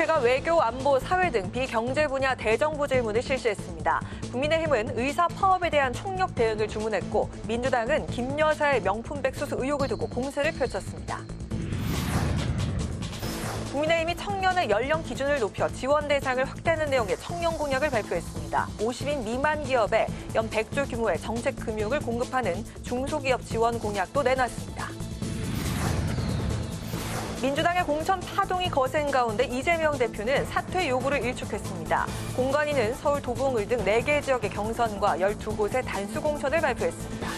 국회가 외교, 안보, 사회 등 비경제 분야 대정부 질문을 실시했습니다. 국민의힘은 의사 파업에 대한 총력 대응을 주문했고 민주당은 김 여사의 명품백 수수 의혹을 두고 공세를 펼쳤습니다. 국민의힘이 청년의 연령 기준을 높여 지원 대상을 확대하는 내용의 청년 공약을 발표했습니다. 50인 미만 기업에 연 100조 규모의 정책 금융을 공급하는 중소기업 지원 공약도 내놨습니다. 민주당의 공천 파동이 거센 가운데 이재명 대표는 사퇴 요구를 일축했습니다. 공관위는 서울 도봉을 등 4개 지역의 경선과 12곳의 단수 공천을 발표했습니다.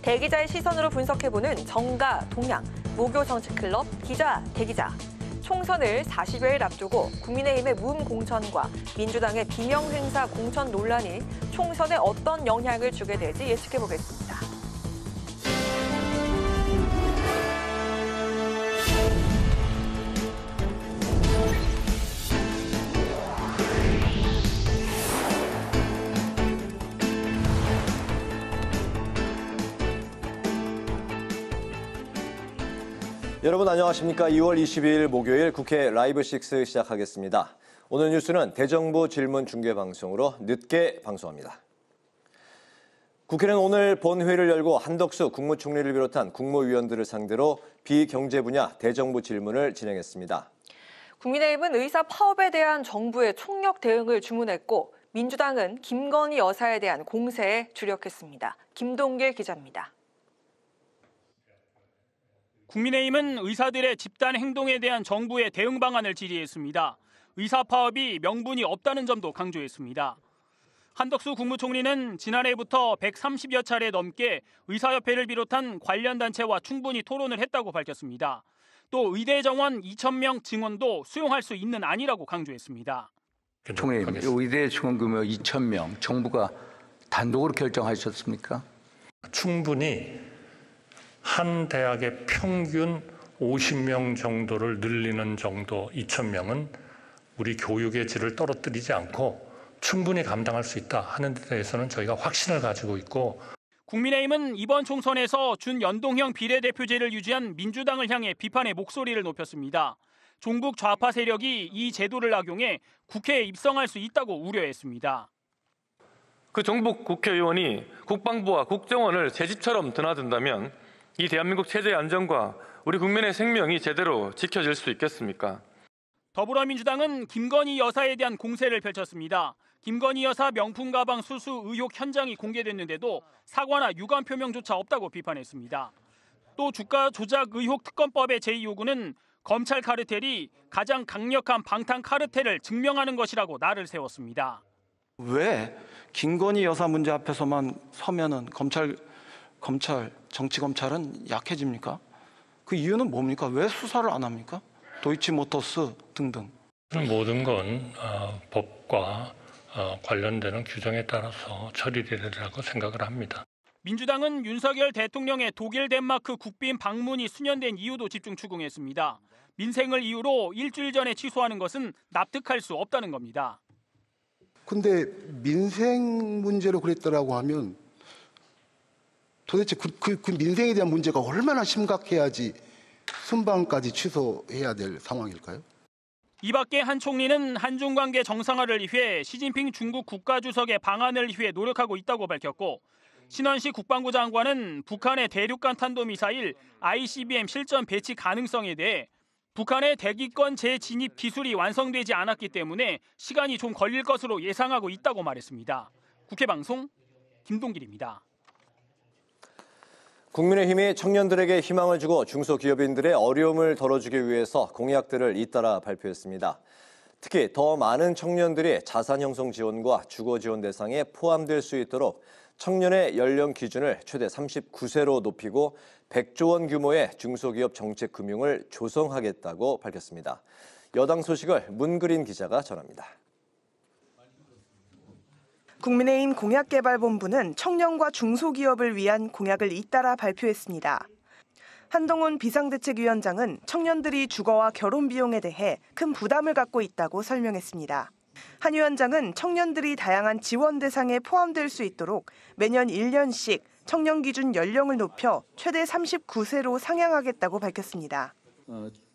대기자의 시선으로 분석해보는 정가, 동향, 모교 정치클럽, 기자, 대기자. 총선을 40여일 앞두고 국민의힘의 무음 공천과 민주당의 비명 행사 공천 논란이 총선에 어떤 영향을 주게 될지 예측해보겠습니다. 여러분 안녕하십니까? 2월 22일 목요일 국회 라이브 6 시작하겠습니다. 오늘 뉴스는 대정부 질문 중계 방송으로 늦게 방송합니다. 국회는 오늘 본회의를 열고 한덕수 국무총리를 비롯한 국무위원들을 상대로 비경제 분야 대정부 질문을 진행했습니다. 국민의힘은 의사 파업에 대한 정부의 총력 대응을 주문했고 민주당은 김건희 여사에 대한 공세에 주력했습니다. 김동길 기자입니다. 국민의힘은 의사들의 집단 행동에 대한 정부의 대응 방안을 질의했습니다. 의사 파업이 명분이 없다는 점도 강조했습니다. 한덕수 국무총리는 지난해부터 130여 차례 넘게 의사협회를 비롯한 관련 단체와 충분히 토론을 했다고 밝혔습니다. 또 의대 정원 2,000명 증원도 수용할 수 있는 안이라고 강조했습니다. 총리님, 의대 증원 규모 2,000명 정부가 단독으로 결정하셨습니까? 충분히 한 대학의 평균 50명 정도를 늘리는 정도 2,000명은 우리 교육의 질을 떨어뜨리지 않고 충분히 감당할 수 있다 하는 데 대해서는 저희가 확신을 가지고 있고 국민의힘은 이번 총선에서 준연동형 비례대표제를 유지한 민주당을 향해 비판의 목소리를 높였습니다. 종북 좌파 세력이 이 제도를 악용해 국회에 입성할 수 있다고 우려했습니다. 그 종북 국회의원이 국방부와 국정원을 제 집처럼 드나든다면 이 대한민국 체제의 안정과 우리 국민의 생명이 제대로 지켜질 수 있겠습니까? 더불어민주당은 김건희 여사에 대한 공세를 펼쳤습니다. 김건희 여사 명품 가방 수수 의혹 현장이 공개됐는데도 사과나 유감 표명조차 없다고 비판했습니다. 또 주가 조작 의혹 특검법의 제2요구는 검찰 카르텔이 가장 강력한 방탄 카르텔을 증명하는 것이라고 날을 세웠습니다. 왜 김건희 여사 문제 앞에서만 서면은 정치검찰은 약해집니까? 그 이유는 뭡니까? 왜 수사를 안 합니까? 도이치모터스 등등. 모든 건 법과 관련되는 규정에 따라서 처리되리라고 생각을 합니다. 민주당은 윤석열 대통령의 독일 덴마크 국빈 방문이 수년된 이유도 집중 추궁했습니다. 민생을 이유로 일주일 전에 취소하는 것은 납득할 수 없다는 겁니다. 근데 민생 문제로 그랬더라고 하면 도대체 그 민생에 대한 문제가 얼마나 심각해야지 순방까지 취소해야 될 상황일까요? 이 밖에 한 총리는 한중 관계 정상화를 위해 시진핑 중국 국가주석의 방안을 위해 노력하고 있다고 밝혔고 신원식 국방부 장관은 북한의 대륙간 탄도미사일 ICBM 실전 배치 가능성에 대해 북한의 대기권 재진입 기술이 완성되지 않았기 때문에 시간이 좀 걸릴 것으로 예상하고 있다고 말했습니다. 국회방송 김동길입니다. 국민의힘이 청년들에게 희망을 주고 중소기업인들의 어려움을 덜어주기 위해서 공약들을 잇따라 발표했습니다. 특히 더 많은 청년들이 자산 형성 지원과 주거 지원 대상에 포함될 수 있도록 청년의 연령 기준을 최대 39세로 높이고 100조 원 규모의 중소기업 정책 금융을 조성하겠다고 밝혔습니다. 여당 소식을 문그린 기자가 전합니다. 국민의힘 공약개발본부는 청년과 중소기업을 위한 공약을 잇따라 발표했습니다. 한동훈 비상대책위원장은 청년들이 주거와 결혼 비용에 대해 큰 부담을 갖고 있다고 설명했습니다. 한 위원장은 청년들이 다양한 지원 대상에 포함될 수 있도록 매년 1년씩 청년 기준 연령을 높여 최대 39세로 상향하겠다고 밝혔습니다.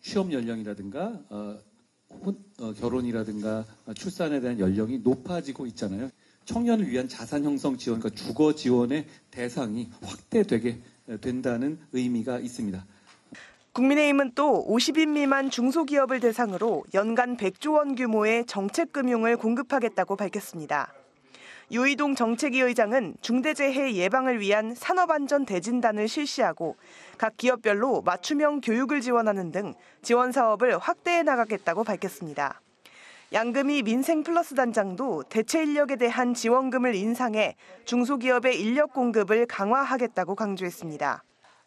취업 연령이라든가 결혼이라든가 출산에 대한 연령이 높아지고 있잖아요. 청년을 위한 자산 형성 지원, 그러니까 주거 지원의 대상이 확대되게 된다는 의미가 있습니다. 국민의힘은 또 50인 미만 중소기업을 대상으로 연간 100조 원 규모의 정책금융을 공급하겠다고 밝혔습니다. 유이동 정책위 의장은 중대재해 예방을 위한 산업안전 대진단을 실시하고 각 기업별로 맞춤형 교육을 지원하는 등 지원 사업을 확대해 나가겠다고 밝혔습니다. 양금희 민생플러스 단장도 대체 인력에 대한 지원금을 인상해 중소기업의 인력 공급을 강화하겠다고 강조했습니다.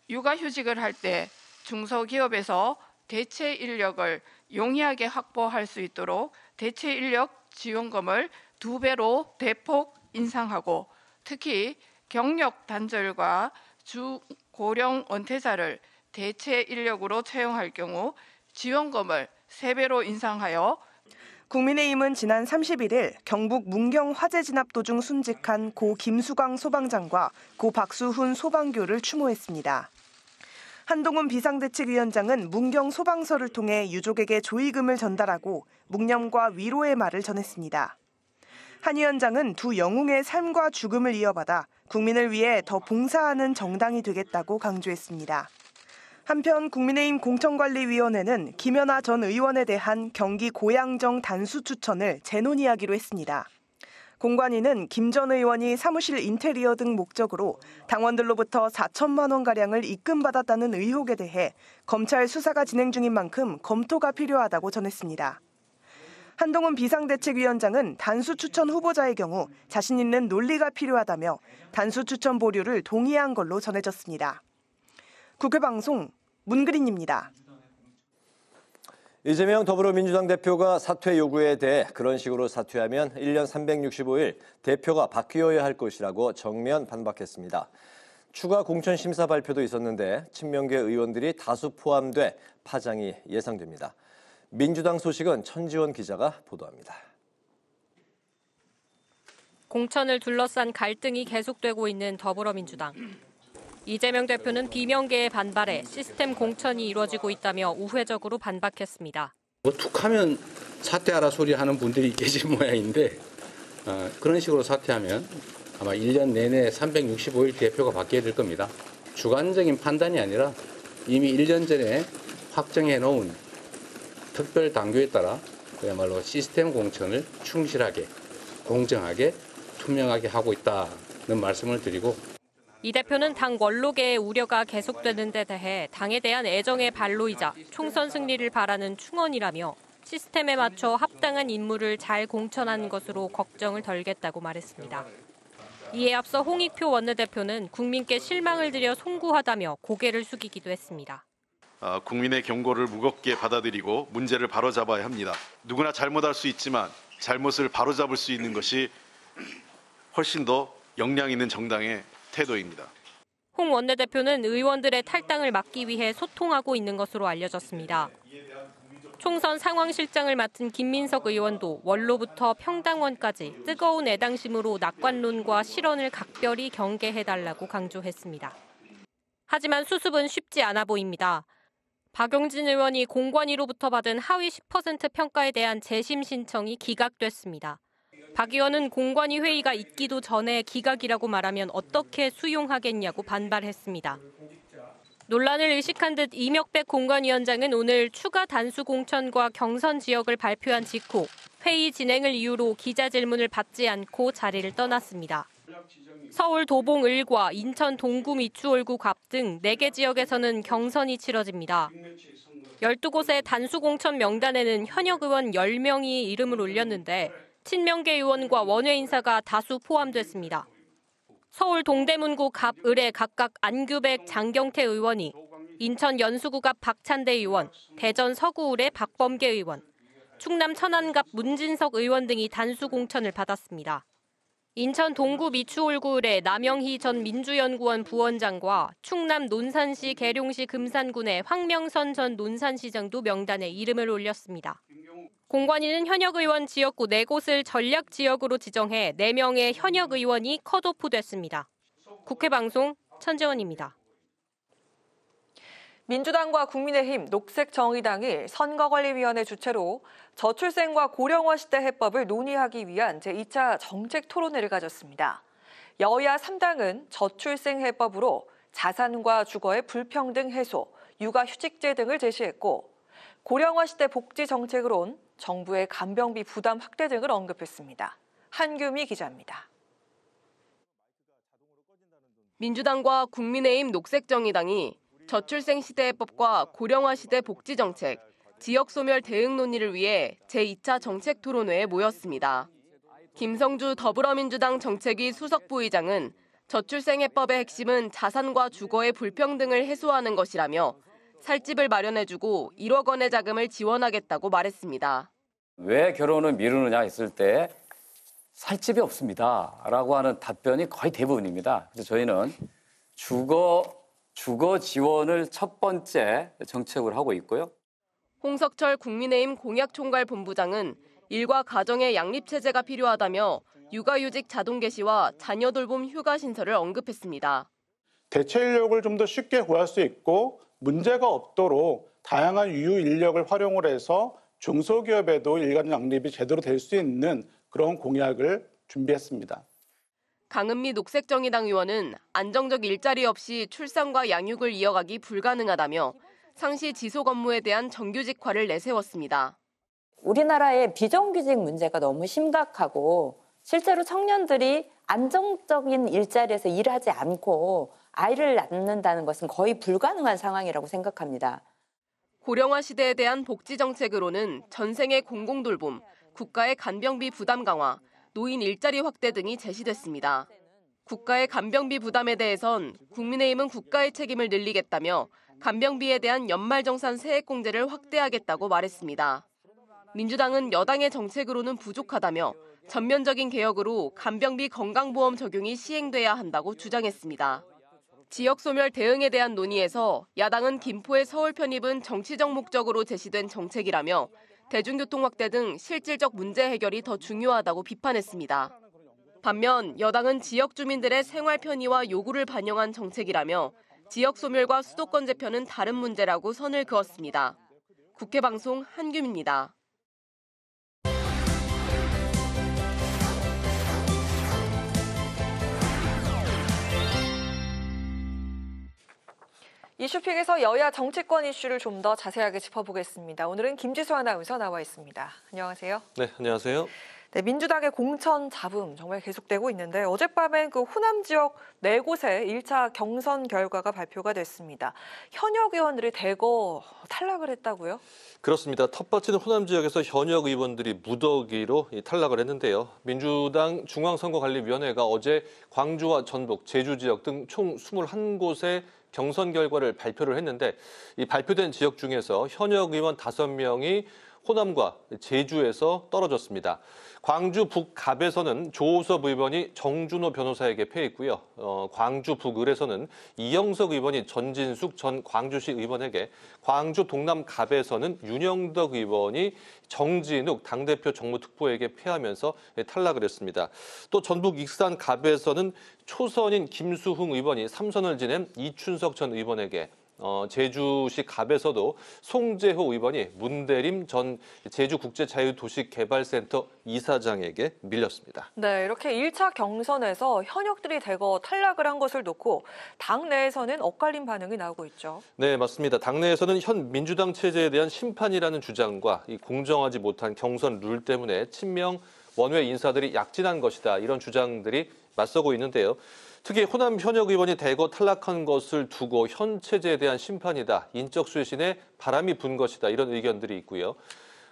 육아휴직을 할 때 중소기업에서 대체 인력을 용이하게 확보할 수 있도록 대체 인력 지원금을 2배로 대폭 인상하고 특히 경력 단절과 중고령 은퇴자를 대체 인력으로 채용할 경우 지원금을 3배로 인상하여 국민의힘은 지난 31일 경북 문경 화재 진압 도중 순직한 고 김수광 소방장과 고 박수훈 소방교를 추모했습니다. 한동훈 비상대책위원장은 문경 소방서를 통해 유족에게 조의금을 전달하고 묵념과 위로의 말을 전했습니다. 한 위원장은 두 영웅의 삶과 죽음을 이어받아 국민을 위해 더 봉사하는 정당이 되겠다고 강조했습니다. 한편 국민의힘 공천관리위원회는 김연아 전 의원에 대한 경기 고양정 단수 추천을 재논의하기로 했습니다. 공관위는 김 전 의원이 사무실 인테리어 등 목적으로 당원들로부터 4천만 원가량을 입금받았다는 의혹에 대해 검찰 수사가 진행 중인 만큼 검토가 필요하다고 전했습니다. 한동훈 비상대책위원장은 단수 추천 후보자의 경우 자신 있는 논리가 필요하다며 단수 추천 보류를 동의한 걸로 전해졌습니다. 국회방송 문그린입니다. 이재명 더불어민주당 대표가 사퇴 요구에 대해 그런 식으로 사퇴하면 1년 365일 대표가 바뀌어야 할 것이라고 정면 반박했습니다. 추가 공천 심사 발표도 있었는데 친명계 의원들이 다수 포함돼 파장이 예상됩니다. 민주당 소식은 천지원 기자가 보도합니다. 공천을 둘러싼 갈등이 계속되고 있는 더불어민주당. 이재명 대표는 비명계의 반발에 시스템 공천이 이루어지고 있다며 우회적으로 반박했습니다. 툭하면 사퇴하라 소리 하는 분들이 계신 모양인데 그런 식으로 사퇴하면 아마 1년 내내 365일 대표가 바뀌어야 될 겁니다. 주관적인 판단이 아니라 이미 1년 전에 확정해 놓은 특별 당규에 따라 그야말로 시스템 공천을 충실하게, 공정하게, 투명하게 하고 있다는 말씀을 드리고 이 대표는 당 원로계의 우려가 계속되는 데 대해 당에 대한 애정의 발로이자 총선 승리를 바라는 충언이라며 시스템에 맞춰 합당한 인물을 잘 공천하는 것으로 걱정을 덜겠다고 말했습니다. 이에 앞서 홍익표 원내대표는 국민께 실망을 드려 송구하다며 고개를 숙이기도 했습니다. 국민의 경고를 무겁게 받아들이고 문제를 바로잡아야 합니다. 누구나 잘못할 수 있지만 잘못을 바로잡을 수 있는 것이 훨씬 더 역량 있는 정당의 태도입니다. 홍 원내대표는 의원들의 탈당을 막기 위해 소통하고 있는 것으로 알려졌습니다. 총선 상황실장을 맡은 김민석 의원도 원로부터 평당원까지 뜨거운 애당심으로 낙관론과 실언을 각별히 경계해달라고 강조했습니다. 하지만 수습은 쉽지 않아 보입니다. 박용진 의원이 공관위로부터 받은 하위 10% 평가에 대한 재심 신청이 기각됐습니다. 박 의원은 공관위 회의가 있기도 전에 기각이라고 말하면 어떻게 수용하겠냐고 반발했습니다. 논란을 의식한 듯 이명백 공관위원장은 오늘 추가 단수 공천과 경선 지역을 발표한 직후 회의 진행을 이유로 기자 질문을 받지 않고 자리를 떠났습니다. 서울 도봉 을과 인천 동구 미추홀구 갑 등 4개 지역에서는 경선이 치러집니다. 12곳의 단수 공천 명단에는 현역 의원 10명이 이름을 올렸는데 친명계 의원과 원외 인사가 다수 포함됐습니다. 서울 동대문구 갑 을에 각각 안규백, 장경태 의원이, 인천 연수구 갑 박찬대 의원, 대전 서구을의 박범계 의원, 충남 천안 갑 문진석 의원 등이 단수 공천을 받았습니다. 인천 동구 미추홀구 을의 남영희 전 민주연구원 부원장과 충남 논산시 계룡시 금산군의 황명선 전 논산시장도 명단에 이름을 올렸습니다. 공관위는 현역 의원 지역구 4곳을 전략 지역으로 지정해 4명의 현역 의원이 컷오프됐습니다. 국회 방송 천지원입니다. 민주당과 국민의힘, 녹색정의당이 선거관리위원회 주최로 저출생과 고령화 시대 해법을 논의하기 위한 제2차 정책 토론회를 가졌습니다. 여야 3당은 저출생 해법으로 자산과 주거의 불평등 해소, 육아휴직제 등을 제시했고 고령화 시대 복지 정책으론 정부의 간병비 부담 확대 등을 언급했습니다. 한규미 기자입니다. 민주당과 국민의힘 녹색정의당이 저출생 시대 해법과 고령화 시대 복지 정책, 지역 소멸 대응 논의를 위해 제2차 정책 토론회에 모였습니다. 김성주 더불어민주당 정책위 수석부의장은 저출생 해법의 핵심은 자산과 주거의 불평등을 해소하는 것이라며 살집을 마련해주고 1억 원의 자금을 지원하겠다고 말했습니다. 왜 결혼을 미루느냐 했을 때 살집이 없습니다라고 하는 답변이 거의 대부분입니다. 그래서 저희는 주거 지원을 첫 번째 정책으로 하고 있고요. 홍석철 국민의힘 공약총괄본부장은 일과 가정의 양립체제가 필요하다며 육아휴직 자동 개시와 자녀 돌봄 휴가 신설을 언급했습니다. 대체 인력을 좀 더 쉽게 구할 수 있고 문제가 없도록 다양한 유휴 인력을 활용을 해서 중소기업에도 일간 양립이 제대로 될 수 있는 그런 공약을 준비했습니다. 강은미 녹색정의당 의원은 안정적 일자리 없이 출산과 양육을 이어가기 불가능하다며 상시 지속 업무에 대한 정규직화를 내세웠습니다. 우리나라의 비정규직 문제가 너무 심각하고 실제로 청년들이 안정적인 일자리에서 일하지 않고 아이를 낳는다는 것은 거의 불가능한 상황이라고 생각합니다. 고령화 시대에 대한 복지 정책으로는 전생의 공공돌봄, 국가의 간병비 부담 강화, 노인 일자리 확대 등이 제시됐습니다. 국가의 간병비 부담에 대해선 국민의힘은 국가의 책임을 늘리겠다며 간병비에 대한 연말정산 세액공제를 확대하겠다고 말했습니다. 민주당은 여당의 정책으로는 부족하다며 전면적인 개혁으로 간병비 건강보험 적용이 시행돼야 한다고 주장했습니다. 지역 소멸 대응에 대한 논의에서 야당은 김포의 서울 편입은 정치적 목적으로 제시된 정책이라며 대중교통 확대 등 실질적 문제 해결이 더 중요하다고 비판했습니다. 반면 여당은 지역 주민들의 생활 편의와 요구를 반영한 정책이라며 지역 소멸과 수도권 재편은 다른 문제라고 선을 그었습니다. 국회 방송 한규미입니다. 이슈픽에서 여야 정치권 이슈를 좀 더 자세하게 짚어보겠습니다. 오늘은 김지수 아나운서 나와 있습니다. 안녕하세요. 네, 안녕하세요. 네, 민주당의 공천 잡음 정말 계속되고 있는데 어젯밤엔 그 호남 지역 4곳의 1차 경선 결과가 발표가 됐습니다. 현역 의원들이 대거 탈락을 했다고요? 그렇습니다. 텃밭인 호남 지역에서 현역 의원들이 무더기로 탈락을 했는데요. 민주당 중앙선거관리위원회가 어제 광주와 전북, 제주 지역 등 총 21곳의 경선 결과를 발표를 했는데 이 발표된 지역 중에서 현역 의원 5명이 호남과 제주에서 떨어졌습니다. 광주 북갑에서는 조호섭 의원이 정준호 변호사에게 패했고요. 광주 북을에서는 이영석 의원이 전진숙 전 광주시 의원에게, 광주 동남갑에서는 윤영덕 의원이 정진욱 당대표 정무특보에게 패하면서 탈락을 했습니다. 또 전북 익산갑에서는 초선인 김수흥 의원이 3선을 지낸 이춘석 전 의원에게, 제주시 갑에서도 송재호 의원이 문대림 전 제주국제자유도시개발센터 이사장에게 밀렸습니다. 네, 이렇게 1차 경선에서 현역들이 대거 탈락을 한 것을 놓고 당내에서는 엇갈린 반응이 나오고 있죠. 네, 맞습니다. 당내에서는 현 민주당 체제에 대한 심판이라는 주장과 이 공정하지 못한 경선 룰 때문에 친명 원외 인사들이 약진한 것이다, 이런 주장들이 맞서고 있는데요. 특히 호남 현역 의원이 대거 탈락한 것을 두고 현 체제에 대한 심판이다, 인적 쇄신에 바람이 분 것이다, 이런 의견들이 있고요.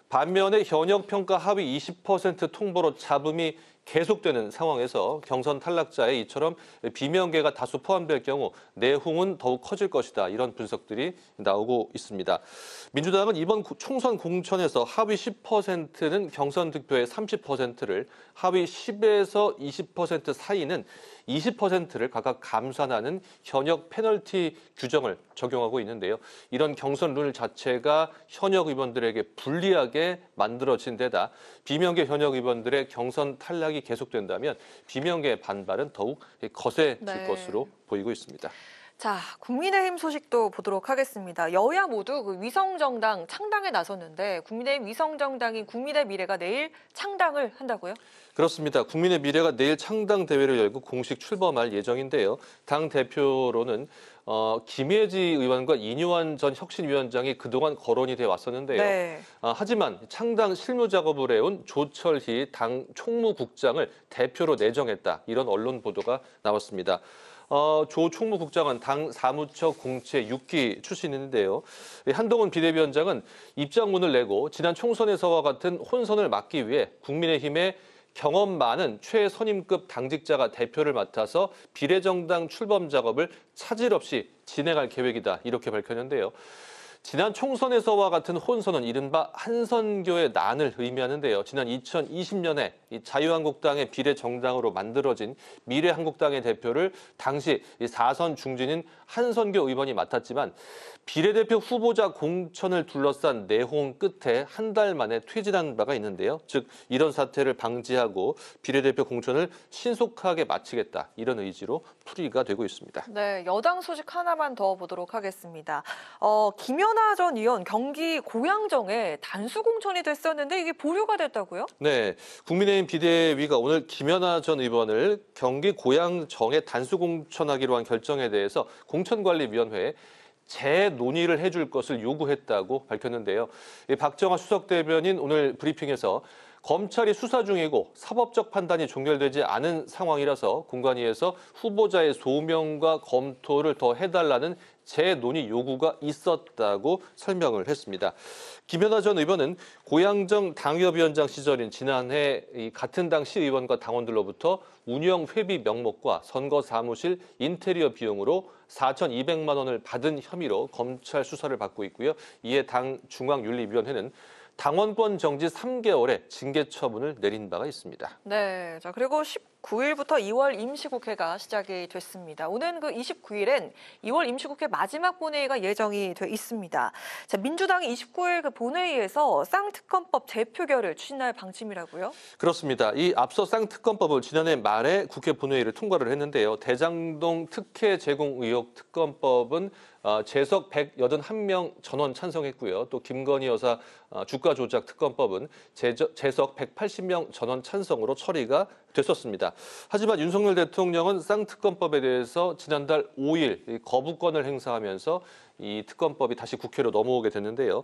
반면에 현역 평가 하위 20% 통보로 잡음이 계속되는 상황에서 경선 탈락자에 이처럼 비명계가 다수 포함될 경우 내홍은 더욱 커질 것이다, 이런 분석들이 나오고 있습니다. 민주당은 이번 총선 공천에서 하위 10%는 경선 득표의 30%를, 하위 10에서 20% 사이는 20%를 각각 감산하는 현역 페널티 규정을 적용하고 있는데요. 이런 경선 룰 자체가 현역 의원들에게 불리하게 만들어진 데다 비명계 현역 의원들의 경선 탈락이 계속된다면 비명계의 반발은 더욱 거세질 것으로 보이고 있습니다. 자, 국민의힘 소식도 보도록 하겠습니다. 여야 모두 그 위성정당 창당에 나섰는데 국민의힘 위성정당인 국민의 미래가 내일 창당을 한다고요? 그렇습니다. 국민의 미래가 내일 창당 대회를 열고 공식 출범할 예정인데요. 당 대표로는 김예지 의원과 이뇨한 전 혁신위원장이 그동안 거론이 돼 왔었는데요. 네. 하지만 창당 실무 작업을 해온 조철희 당 총무국장을 대표로 내정했다. 이런 언론 보도가 나왔습니다. 조 총무국장은 당 사무처 공채 6기 출신인데요. 한동훈 비대위원장은 입장문을 내고 지난 총선에서와 같은 혼선을 막기 위해 국민의힘의 경험 많은 최선임급 당직자가 대표를 맡아서 비례정당 출범 작업을 차질 없이 진행할 계획이다. 이렇게 밝혔는데요. 지난 총선에서와 같은 혼선은 이른바 한선교의 난을 의미하는데요. 지난 2020년에 자유한국당의 비례정당으로 만들어진 미래한국당의 대표를 당시 4선 중진인 한선교 의원이 맡았지만 비례대표 후보자 공천을 둘러싼 내홍 끝에 한 달 만에 퇴진한 바가 있는데요. 즉 이런 사태를 방지하고 비례대표 공천을 신속하게 마치겠다. 이런 의지로 풀이가 되고 있습니다. 네, 여당 소식 하나만 더 보도록 하겠습니다. 김연아 전 의원 경기 고양정에 단수 공천이 됐었는데 이게 보류가 됐다고요? 네, 국민의힘 비대위가 오늘 김연아 전 의원을 경기 고양정에 단수 공천하기로 한 결정에 대해서 공천관리위원회에 재논의를 해줄 것을 요구했다고 밝혔는데요. 박정아 수석 대변인 오늘 브리핑에서 검찰이 수사 중이고 사법적 판단이 종결되지 않은 상황이라서 공관위에서 후보자의 소명과 검토를 더 해달라는 재논의 요구가 있었다고 설명을 했습니다. 김연아 전 의원은 고양정 당협위원장 시절인 지난해 같은 당 시의원과 당원들로부터 운영 회비 명목과 선거 사무실 인테리어 비용으로 4,200만 원을 받은 혐의로 검찰 수사를 받고 있고요. 이에 당 중앙윤리위원회는 당원권 정지 3개월의 징계 처분을 내린 바가 있습니다. 네, 자 그리고 19일부터 2월 임시국회가 시작이 됐습니다. 오는 그 29일엔 2월 임시국회 마지막 본회의가 예정이 돼 있습니다. 자, 민주당이 29일 그 본회의에서 쌍특검법 재표결을 추진할 방침이라고요? 그렇습니다. 이 앞서 쌍특검법을 지난해 말에 국회 본회의를 통과를 했는데요. 대장동 특혜 제공 의혹 특검법은 재석 181명 전원 찬성했고요. 또 김건희 여사 주가 조작 특검법은 재석 180명 전원 찬성으로 처리가 됐었습니다. 하지만 윤석열 대통령은 쌍특검법에 대해서 지난달 5일 거부권을 행사하면서 이 특검법이 다시 국회로 넘어오게 됐는데요.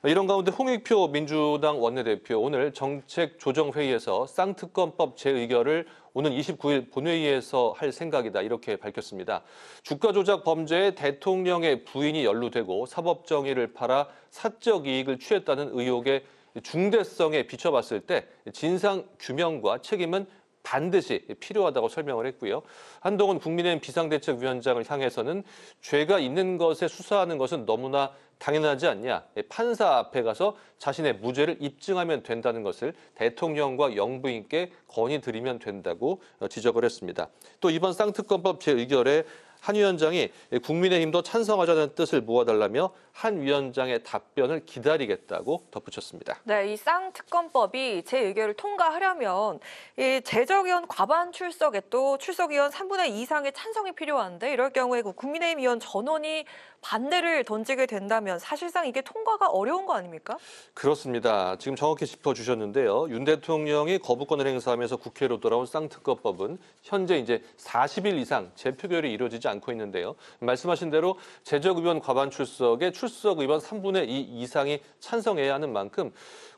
이런 가운데 홍익표 민주당 원내대표 오늘 정책조정회의에서 쌍특검법 재의결을 오는 29일 본회의에서 할 생각이다 이렇게 밝혔습니다. 주가 조작 범죄에 대통령의 부인이 연루되고 사법정의를 팔아 사적 이익을 취했다는 의혹의 중대성에 비춰봤을 때 진상규명과 책임은 반드시 필요하다고 설명을 했고요. 한동훈 국민의힘 비상대책위원장을 향해서는 죄가 있는 것에 수사하는 것은 너무나 당연하지 않냐. 판사 앞에 가서 자신의 무죄를 입증하면 된다는 것을 대통령과 영부인께 건의드리면 된다고 지적을 했습니다. 또 이번 쌍특검법 재의결에 한 위원장이 국민의힘도 찬성하자는 뜻을 모아달라며 한 위원장의 답변을 기다리겠다고 덧붙였습니다. 네, 이 쌍특검법이 재의결을 통과하려면 이 재적위원 과반 출석에 또 출석위원 3분의 2 이상의 찬성이 필요한데 이럴 경우에 그 국민의힘 의원 전원이 반대를 던지게 된다면 사실상 이게 통과가 어려운 거 아닙니까? 그렇습니다. 지금 정확히 짚어주셨는데요. 윤 대통령이 거부권을 행사하면서 국회로 돌아온 쌍특검법은 현재 이제 40일 이상 재표결이 이루어지지 않고 있는데요. 말씀하신 대로 재적의원 과반 출석에 출석 의원 3분의 2 이상이 찬성해야 하는 만큼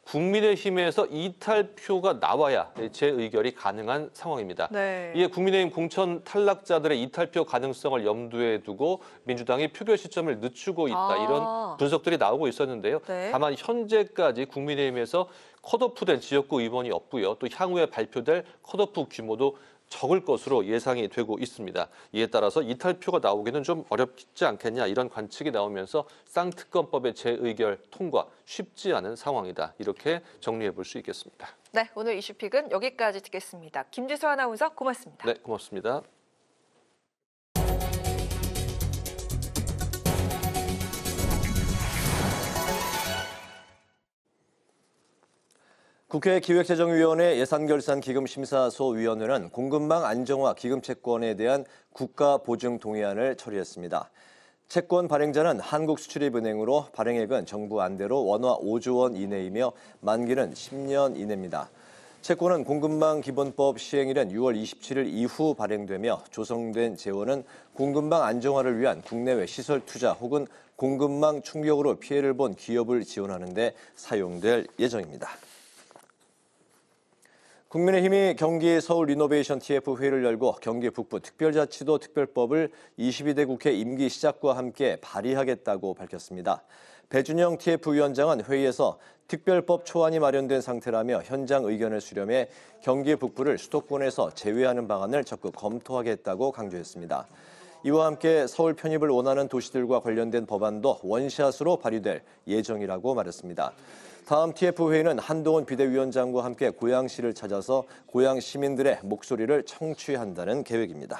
국민의힘에서 이탈표가 나와야 재의결이 가능한 상황입니다. 네. 이에 국민의힘 공천 탈락자들의 이탈표 가능성을 염두에 두고 민주당이 표결 시점을 늦추고 있다. 이런 분석들이 나오고 있었는데요. 네. 다만 현재까지 국민의힘에서 컷오프된 지역구 의원이 없고요. 또 향후에 발표될 컷오프 규모도 적을 것으로 예상이 되고 있습니다. 이에 따라서 이탈표가 나오기는 좀 어렵지 않겠냐 이런 관측이 나오면서 쌍특검법의 재의결 통과 쉽지 않은 상황이다. 이렇게 정리해 볼 수 있겠습니다. 네, 오늘 이슈픽은 여기까지 듣겠습니다. 김지수 아나운서 고맙습니다. 네, 고맙습니다. 국회 기획재정위원회 예산결산기금심사소위원회는 공급망 안정화 기금채권에 대한 국가보증동의안을 처리했습니다. 채권 발행자는 한국수출입은행으로 발행액은 정부 안대로 원화 5조 원 이내이며 만기는 10년 이내입니다. 채권은 공급망 기본법 시행일은 6월 27일 이후 발행되며 조성된 재원은 공급망 안정화를 위한 국내외 시설 투자 혹은 공급망 충격으로 피해를 본 기업을 지원하는 데 사용될 예정입니다. 국민의힘이 경기 서울 리노베이션 TF 회의를 열고 경기 북부 특별자치도 특별법을 22대 국회 임기 시작과 함께 발의하겠다고 밝혔습니다. 배준영 TF 위원장은 회의에서 특별법 초안이 마련된 상태라며 현장 의견을 수렴해 경기 북부를 수도권에서 제외하는 방안을 적극 검토하겠다고 강조했습니다. 이와 함께 서울 편입을 원하는 도시들과 관련된 법안도 원샷으로 발의될 예정이라고 말했습니다. 다음 TF회의는 한동훈 비대위원장과 함께 고양시를 찾아서 고양 시민들의 목소리를 청취한다는 계획입니다.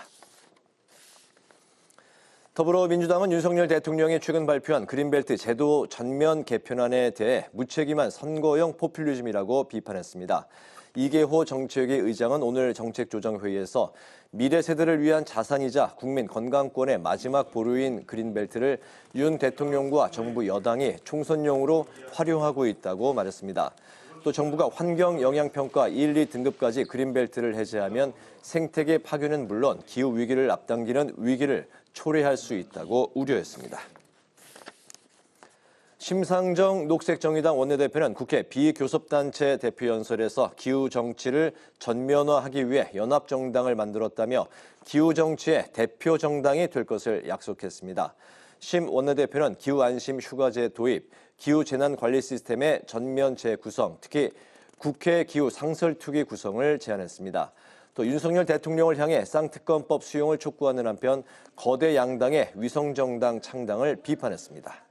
더불어민주당은 윤석열 대통령이 최근 발표한 그린벨트 제도 전면 개편안에 대해 무책임한 선거용 포퓰리즘이라고 비판했습니다. 이계호 정책위 의장은 오늘 정책조정회의에서 미래 세대를 위한 자산이자 국민 건강권의 마지막 보루인 그린벨트를 윤 대통령과 정부 여당이 총선용으로 활용하고 있다고 말했습니다. 또 정부가 환경 영향평가 1, 2등급까지 그린벨트를 해제하면 생태계 파괴는 물론 기후위기를 앞당기는 위기를 초래할 수 있다고 우려했습니다. 심상정 녹색정의당 원내대표는 국회 비교섭단체 대표연설에서 기후정치를 전면화하기 위해 연합정당을 만들었다며 기후정치의 대표정당이 될 것을 약속했습니다. 심 원내대표는 기후안심 휴가제 도입, 기후재난관리 시스템의 전면 재구성, 특히 국회 기후상설투기 구성을 제안했습니다. 또 윤석열 대통령을 향해 쌍특검법 수용을 촉구하는 한편 거대 양당의 위성정당 창당을 비판했습니다.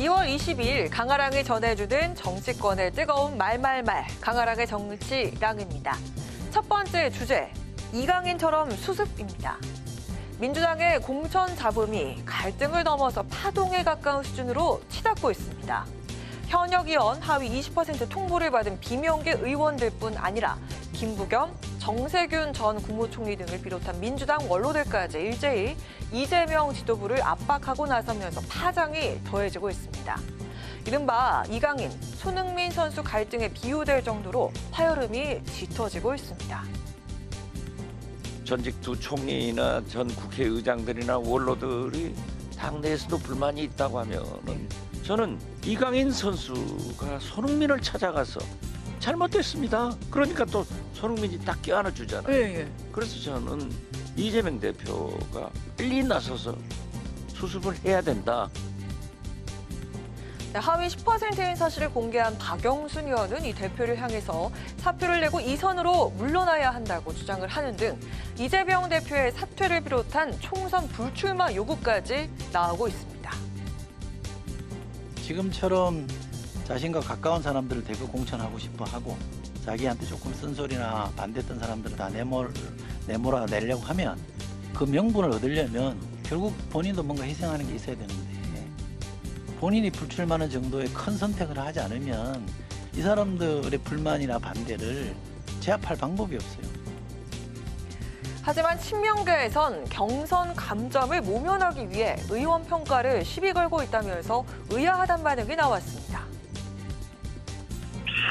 2월 22일 강아랑이 전해주는 정치권의 뜨거운 말말말, 강아랑의 정치랑입니다. 첫 번째 주제, 이강인처럼 수습입니다. 민주당의 공천 잡음이 갈등을 넘어서 파동에 가까운 수준으로 치닫고 있습니다. 현역 의원 하위 20% 통보를 받은 비명계 의원들뿐 아니라 김부겸, 정세균 전 국무총리 등을 비롯한 민주당 원로들까지 일제히 이재명 지도부를 압박하고 나서면서 파장이 더해지고 있습니다. 이른바 이강인, 손흥민 선수 갈등에 비유될 정도로 파열음이 짙어지고 있습니다. 전직 두 총리나 전 국회의장들이나 원로들이 당내에서도 불만이 있다고 하면은 저는 이강인 선수가 손흥민을 찾아가서 잘못됐습니다. 그러니까 또 손흥민이 딱 껴안아주잖아요. 예. 그래서 저는 이재명 대표가 빨리 나서서 수습을 해야 된다. 하위 10%인 사실을 공개한 박영순 의원은 이 대표를 향해서 사표를 내고 이선으로 물러나야 한다고 주장을 하는 등 이재명 대표의 사퇴를 비롯한 총선 불출마 요구까지 나오고 있습니다. 지금처럼 자신과 가까운 사람들을 대거 공천하고 싶어 하고 자기한테 조금 쓴소리나 반대했던 사람들을 다 내몰아내려고 하면 그 명분을 얻으려면 결국 본인도 뭔가 희생하는 게 있어야 되는데 본인이 불출마하는 정도의 큰 선택을 하지 않으면 이 사람들의 불만이나 반대를 제압할 방법이 없어요. 하지만 친명계에선 경선 감점을 모면하기 위해 의원 평가를 시비 걸고 있다면서 의아하다는 반응이 나왔습니다.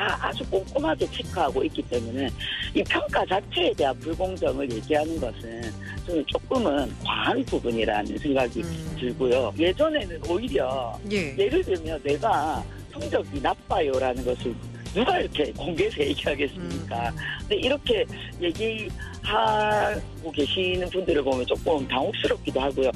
다 아주 꼼꼼하게 체크하고 있기 때문에 이 평가 자체에 대한 불공정을 얘기하는 것은 저는 조금은 과한 부분이라는 생각이 들고요. 예전에는 오히려 예를 들면 내가 성적이 나빠요라는 것을 누가 이렇게 공개해서 얘기하겠습니까? 근데 이렇게 얘기하고 계시는 분들을 보면 조금 당혹스럽기도 하고요.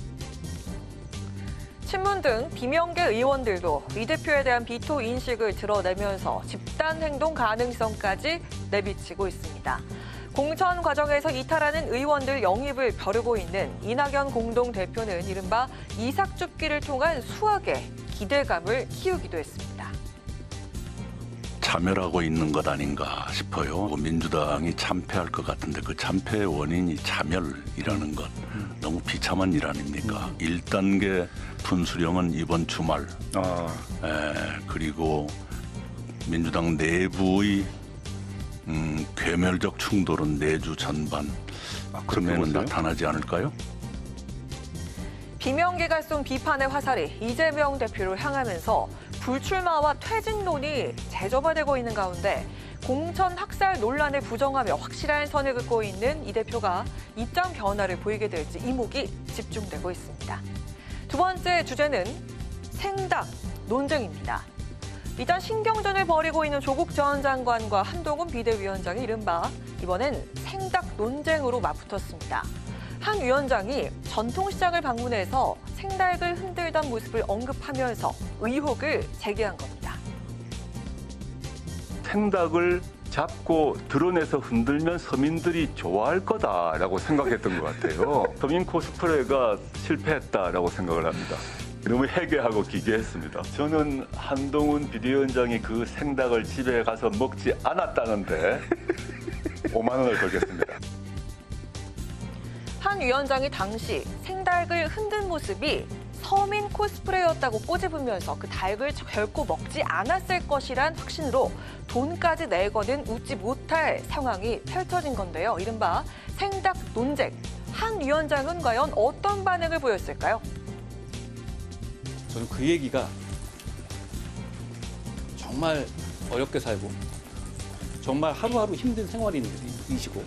친문 등 비명계 의원들도 이 대표에 대한 비토 인식을 드러내면서 집단 행동 가능성까지 내비치고 있습니다. 공천 과정에서 이탈하는 의원들 영입을 벼르고 있는 이낙연 공동대표는 이른바 이삭줍기를 통한 수학에 기대감을 키우기도 했습니다. 자멸하고 있는 것 아닌가 싶어요. 민주당이 참패할 것 같은데 그 참패의 원인이 자멸이라는 것 너무 비참한 일 아닙니까? 1단계 분수령은 이번 주말 그리고 민주당 내부의 괴멸적 충돌은 내주 전반 그러면 나타나지 않을까요? 비명계갈송 비판의 화살이 이재명 대표를 향하면서 불출마와 퇴진론이 재점화되고 있는 가운데 공천 학살 논란을 부정하며 확실한 선을 긋고 있는 이 대표가 입장 변화를 보이게 될지 이목이 집중되고 있습니다. 두 번째 주제는 생닭 논쟁입니다. 일단 신경전을 벌이고 있는 조국 전 장관과 한동훈 비대위원장이 이른바 이번엔 생닭 논쟁으로 맞붙었습니다. 한 위원장이 전통시장을 방문해서 생닭을 흔들던 모습을 언급하면서 의혹을 제기한 겁니다. 생닭을 잡고 드러내서 흔들면 서민들이 좋아할 거다라고 생각했던 것 같아요. 서민 코스프레가 실패했다라고 생각을 합니다. 너무 해괴하고 기괴했습니다. 저는 한동훈 비대위원장이 그 생닭을 집에 가서 먹지 않았다는데 5만 원을 걸겠습니다. 한 위원장이 당시 생닭을 흔든 모습이 서민 코스프레였다고 꼬집으면서 그 닭을 결코 먹지 않았을 것이란 확신으로 돈까지 내거는 웃지 못할 상황이 펼쳐진 건데요. 이른바 생닭 논쟁. 한 위원장은 과연 어떤 반응을 보였을까요? 저는 그 얘기가 정말 어렵게 살고 정말 하루하루 힘든 생활인들이시고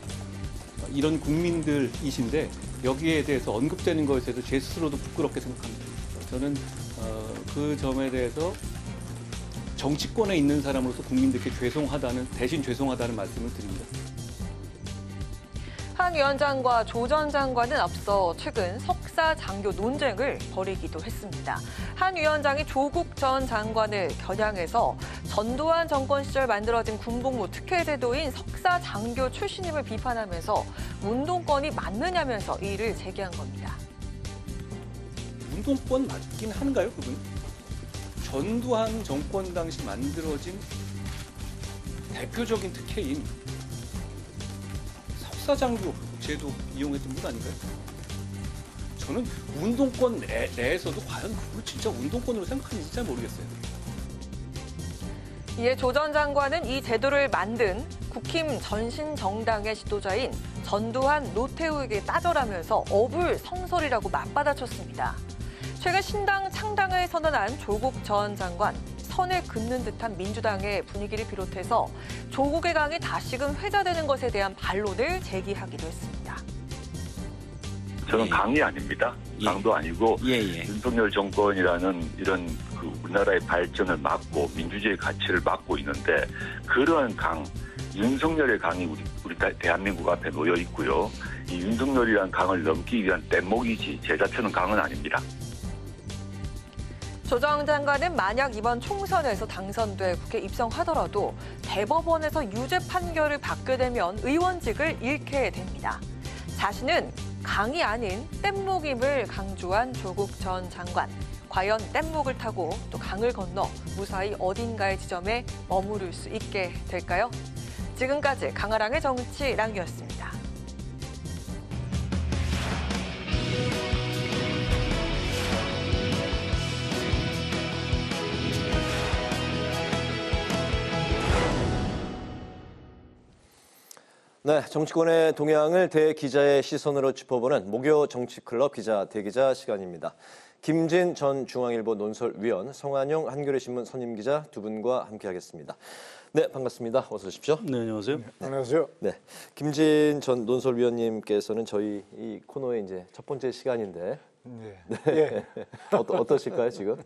이런 국민들이신데 여기에 대해서 언급되는 것에 대해서 제 스스로도 부끄럽게 생각합니다. 저는 그 점에 대해서 정치권에 있는 사람으로서 국민들께 대신 죄송하다는 말씀을 드립니다. 한 위원장과 조 전 장관은 앞서 최근 석사 장교 논쟁을 벌이기도 했습니다. 한 위원장이 조국 전 장관을 겨냥해서 전두환 정권 시절 만들어진 군복무 특혜 제도인 석사 장교 출신임을 비판하면서 운동권이 맞느냐면서 이의를 제기한 겁니다. 운동권 맞긴 한가요, 그분? 전두환 정권 당시 만들어진 대표적인 특혜인 석사장교 제도 이용했던 분 아닌가요? 저는 운동권 내에서도 과연 그걸 진짜 운동권으로 생각하는지 잘 모르겠어요. 이에 조 전 장관은 이 제도를 만든 국힘 전신정당의 지도자인 전두환 노태우에게 따져라면서 어불성설이라고 맞받아쳤습니다. 최근 신당 창당을 선언한 조국 전 장관, 선을 긋는 듯한 민주당의 분위기를 비롯해서 조국의 강이 다시금 회자되는 것에 대한 반론을 제기하기도 했습니다. 저는 강이 아닙니다. 강도 아니고 윤석열 정권이라는 이런 그 우리나라의 발전을 막고 민주주의 가치를 막고 있는데 그러한 강, 윤석열의 강이 우리 대한민국 앞에 놓여 있고요. 이 윤석열이라는 강을 넘기 위한 뗏목이지 제 자체는 강은 아닙니다. 조 전 장관은 만약 이번 총선에서 당선돼 국회 입성하더라도 대법원에서 유죄 판결을 받게 되면 의원직을 잃게 됩니다. 자신은 강이 아닌 뗏목임을 강조한 조국 전 장관. 과연 뗏목을 타고 또 강을 건너 무사히 어딘가의 지점에 머무를 수 있게 될까요? 지금까지 강아랑의 정치랑이었습니다. 네, 정치권의 동향을 대기자의 시선으로 짚어보는 목요 정치클럽 기자 대기자 시간입니다. 김진 전 중앙일보 논설위원, 성한용 한겨레신문 선임기자 두 분과 함께하겠습니다. 네, 반갑습니다. 어서 오십시오. 네, 안녕하세요. 안녕하세요. 네, 김진 전 논설위원님께서는 저희 이 코너의 이제 첫 번째 시간인데, 네. 어떠실까요 지금?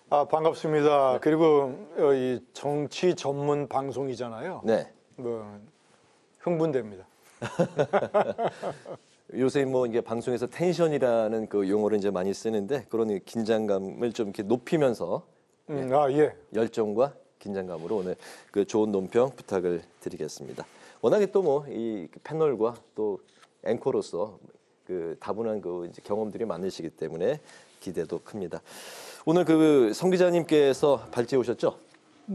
반갑습니다. 그리고 이 정치 전문 방송이잖아요. 네. 흥분됩니다. 요새 뭐 이게 방송에서 텐션이라는 그 용어를 이제 많이 쓰는데 그런 긴장감을 좀 이렇게 높이면서 열정과 긴장감으로 오늘 그 좋은 논평 부탁을 드리겠습니다. 워낙에 또 뭐 이 패널과 또 앵커로서 그 다분한 그 이제 경험들이 많으시기 때문에 기대도 큽니다. 오늘 그 성 기자님께서 발제해 오셨죠?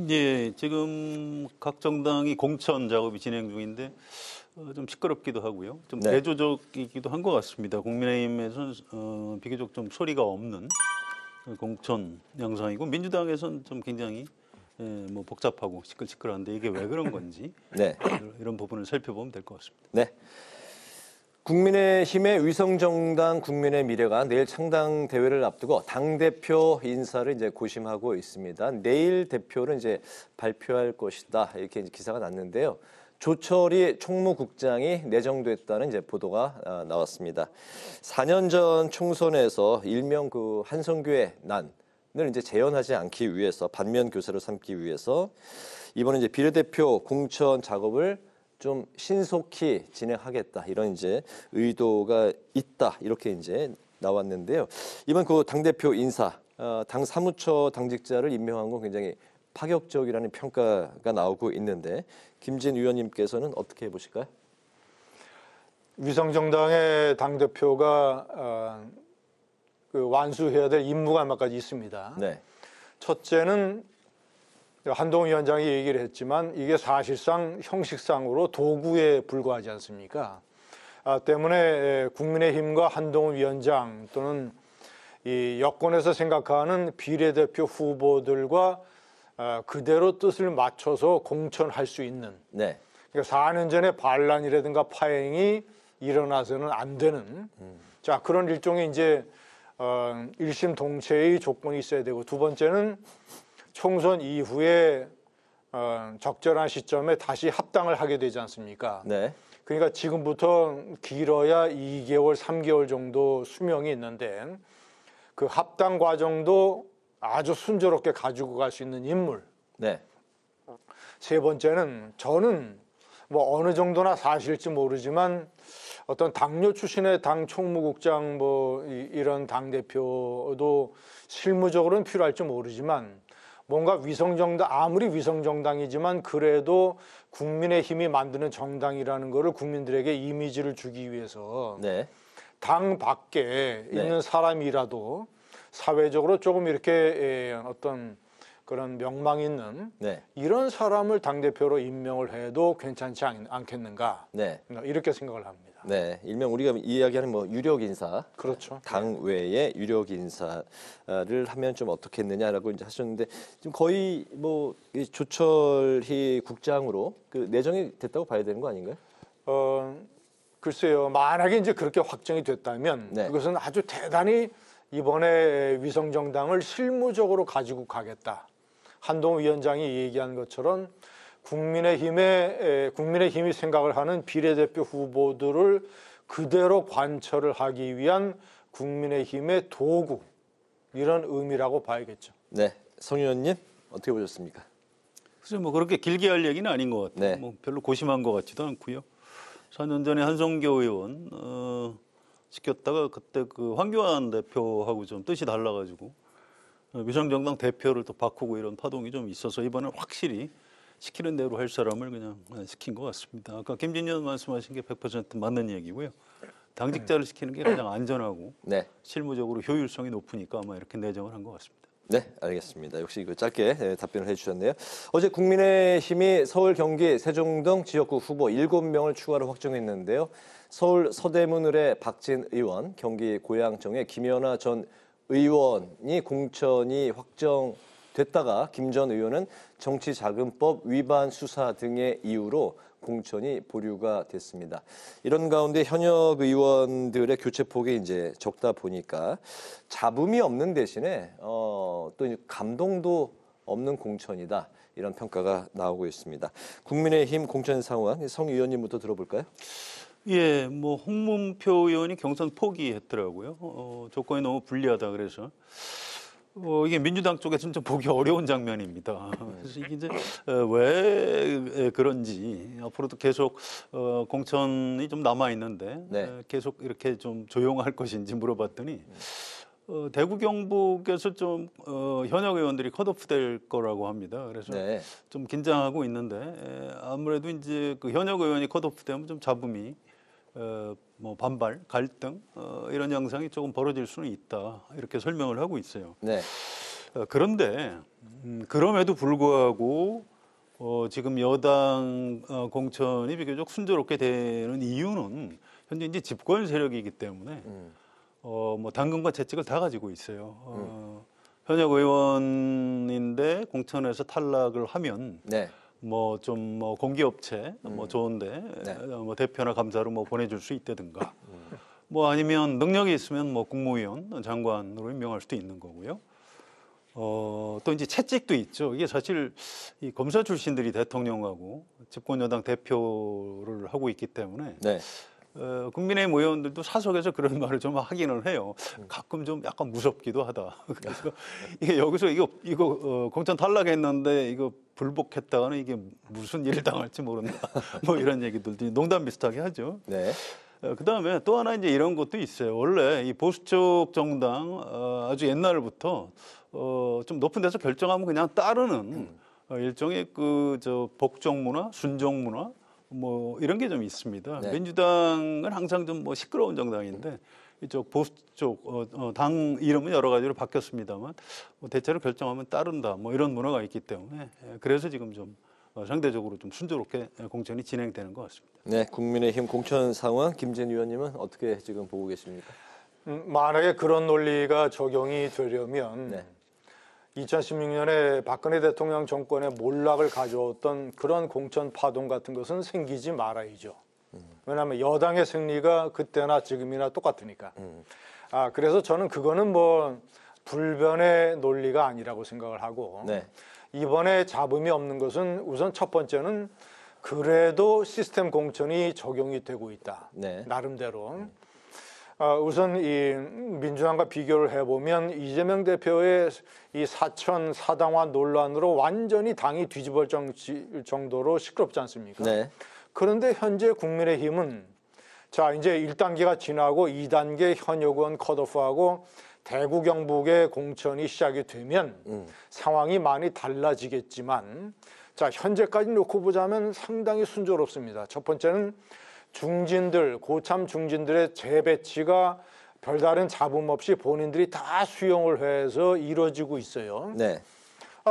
예, 지금 각 정당이 공천 작업이 진행 중인데 좀 시끄럽기도 하고요. 좀 네. 대조적이기도 한 것 같습니다. 국민의힘에서는 비교적 좀 소리가 없는 공천 양상이고 민주당에서는 좀 굉장히 뭐 복잡하고 시끌시끌한데 이게 왜 그런 건지 네. 이런 부분을 살펴보면 될 것 같습니다. 네. 국민의힘의 위성정당 국민의 미래가 내일 창당 대회를 앞두고 당대표 인사를 이제 고심하고 있습니다. 내일 대표를 이제 발표할 것이다. 이렇게 이제 기사가 났는데요. 조철이 총무국장이 내정됐다는 이제 보도가 나왔습니다. 4년 전 총선에서 일명 그 한성교의 난을 이제 재현하지 않기 위해서 반면 교사를 삼기 위해서 이번에 이제 비례대표 공천 작업을 좀 신속히 진행하겠다 이런 이제 의도가 있다 이렇게 이제 나왔는데요. 이번 그 당대표 인사, 당 사무처 당직자를 임명한 건 굉장히 파격적이라는 평가가 나오고 있는데 김진 의원님께서는 어떻게 보실까요? 위성정당의 당대표가 그 완수해야 될 임무가 몇 가지 있습니다. 네. 첫째는 한동훈 위원장이 얘기를 했지만 이게 사실상 형식상으로 도구에 불과하지 않습니까? 때문에 국민의힘과 한동훈 위원장 또는 이 여권에서 생각하는 비례대표 후보들과 그대로 뜻을 맞춰서 공천할 수 있는 네. 그러니까 4년 전에 반란이라든가 파행이 일어나서는 안 되는 자 그런 일종의 이제 일심동체의 조건이 있어야 되고 두 번째는 총선 이후에 적절한 시점에 다시 합당을 하게 되지 않습니까? 네. 그러니까 지금부터 길어야 2개월, 3개월 정도 수명이 있는데 그 합당 과정도 아주 순조롭게 가지고 갈 수 있는 인물. 네. 세 번째는 저는 뭐 어느 정도나 사실일지 모르지만 어떤 당뇨 출신의 당 총무국장 뭐 이런 당대표도 실무적으로는 필요할지 모르지만 뭔가 위성정당 아무리 위성정당이지만 그래도 국민의힘이 만드는 정당이라는 거를 국민들에게 이미지를 주기 위해서 네. 당 밖에 있는 사람이라도 사회적으로 조금 이렇게 어떤 그런 명망 있는 이런 사람을 당대표로 임명을 해도 괜찮지 않겠는가 이렇게 생각을 합니다. 네, 일명 우리가 이야기하는 뭐 유력 인사, 그렇죠. 당 외에 유력 인사를 하면 좀 어떻겠느냐라고 이제 하셨는데 지금 거의 뭐 조철희 국장으로 그 내정이 됐다고 봐야 되는 거 아닌가요? 글쎄요, 만약에 이제 그렇게 확정이 됐다면 그것은 아주 대단히 이번에 위성정당을 실무적으로 가지고 가겠다. 한동훈 위원장이 얘기한 것처럼 국민의힘이 생각을 하는 비례대표 후보들을 그대로 관철을 하기 위한 국민의힘의 도구 이런 의미라고 봐야겠죠. 네, 성 의원님 어떻게 보셨습니까? 글쎄 뭐 그렇게 길게 할 얘기는 아닌 것 같아요. 뭐 별로 고심한 것 같지도 않고요. 4년 전에 한성교 의원 시켰다가 그때 그 황교안 대표하고 좀 뜻이 달라가지고 위성정당 대표를 또 바꾸고 이런 파동이 좀 있어서 이번엔 확실히 시키는 대로 할 사람을 그냥 시킨 것 같습니다. 아까 김진희 의원 말씀하신 게 100% 맞는 얘기고요. 당직자를 시키는 게 가장 안전하고 실무적으로 효율성이 높으니까 아마 이렇게 내정을 한 것 같습니다. 네, 알겠습니다. 역시 그 짧게 답변을 해주셨네요. 어제 국민의힘이 서울, 경기, 세종등 지역구 후보 7명을 추가로 확정했는데요. 서울 서대문을의 박진 의원, 경기 고양정의 김연아 전 의원이 공천이 확정됐다가 김 전 의원은 정치자금법 위반 수사 등의 이유로 공천이 보류가 됐습니다. 이런 가운데 현역 의원들의 교체 폭이 이제 적다 보니까 잡음이 없는 대신에 또 이제 감동도 없는 공천이다. 이런 평가가 나오고 있습니다. 국민의힘 공천 상황 성 의원님부터 들어볼까요? 예, 뭐 홍문표 의원이 경선 포기했더라고요. 조건이 너무 불리하다 그래서 이게 민주당 쪽에서는 좀 보기 어려운 장면입니다. 그래서 이게 이제 왜 그런지 앞으로도 계속 공천이 좀 남아 있는데 계속 이렇게 좀 조용할 것인지 물어봤더니 대구 경북에서 좀 현역 의원들이 컷오프 될 거라고 합니다. 그래서 좀 긴장하고 있는데 아무래도 이제 그 현역 의원이 컷오프 되면 좀 잡음이 뭐 반발, 갈등 이런 양상이 조금 벌어질 수는 있다 이렇게 설명을 하고 있어요. 그런데 그럼에도 불구하고 지금 여당 공천이 비교적 순조롭게 되는 이유는 현재 이제 집권 세력이기 때문에 뭐 당근과 채찍을 다 가지고 있어요. 현역 의원인데 공천에서 탈락을 하면 뭐 좀 뭐 공기업체 뭐 좋은데 뭐 대표나 감사로 뭐 보내줄 수 있다든가 뭐 아니면 능력이 있으면 뭐 국무위원 장관으로 임명할 수도 있는 거고요. 또 이제 채찍도 있죠. 이게 사실 이 검사 출신들이 대통령하고 집권 여당 대표를 하고 있기 때문에 국민의힘 의원들도 사석에서 그런 말을 좀 하기는 해요. 가끔 좀 약간 무섭기도 하다. 그래서 이게 여기서 이거 공천 탈락했는데 이거 불복했다가는 이게 무슨 일을 당할지 모른다. 뭐 이런 얘기들도 농담 비슷하게 하죠. 그다음에 또 하나 이제 이런 것도 있어요. 원래 이 보수적 정당 아주 옛날부터 좀 높은 데서 결정하면 그냥 따르는 일종의 그 저 복종 문화, 순종 문화 뭐 이런 게 좀 있습니다. 민주당은 항상 좀 뭐 시끄러운 정당인데 이쪽 보수 쪽 당 이름은 여러 가지로 바뀌었습니다만 뭐 대체로 결정하면 따른다 뭐 이런 문화가 있기 때문에 그래서 지금 좀 상대적으로 좀 순조롭게 공천이 진행되는 것 같습니다. 네, 국민의힘 공천 상황 김재현 의원님은 어떻게 지금 보고 계십니까? 만약에 그런 논리가 적용이 되려면 2016년에 박근혜 대통령 정권의 몰락을 가져왔던 그런 공천 파동 같은 것은 생기지 말아야죠. 왜냐하면 여당의 승리가 그때나 지금이나 똑같으니까. 그래서 저는 그거는 뭐 불변의 논리가 아니라고 생각을 하고 이번에 잡음이 없는 것은 우선 첫 번째는 그래도 시스템 공천이 적용이 되고 있다. 나름대로. 우선 이 민주당과 비교를 해보면 이재명 대표의 이 사천 사당화 논란으로 완전히 당이 뒤집어질 정도로 시끄럽지 않습니까? 그런데 현재 국민의힘은 자 이제 1단계가 지나고 2단계 현역 의원 컷오프하고 대구 경북의 공천이 시작이 되면 상황이 많이 달라지겠지만 자 현재까지 놓고 보자면 상당히 순조롭습니다. 첫 번째는 중진들, 고참 중진들의 재배치가 별다른 잡음 없이 본인들이 다 수용을 해서 이루어지고 있어요.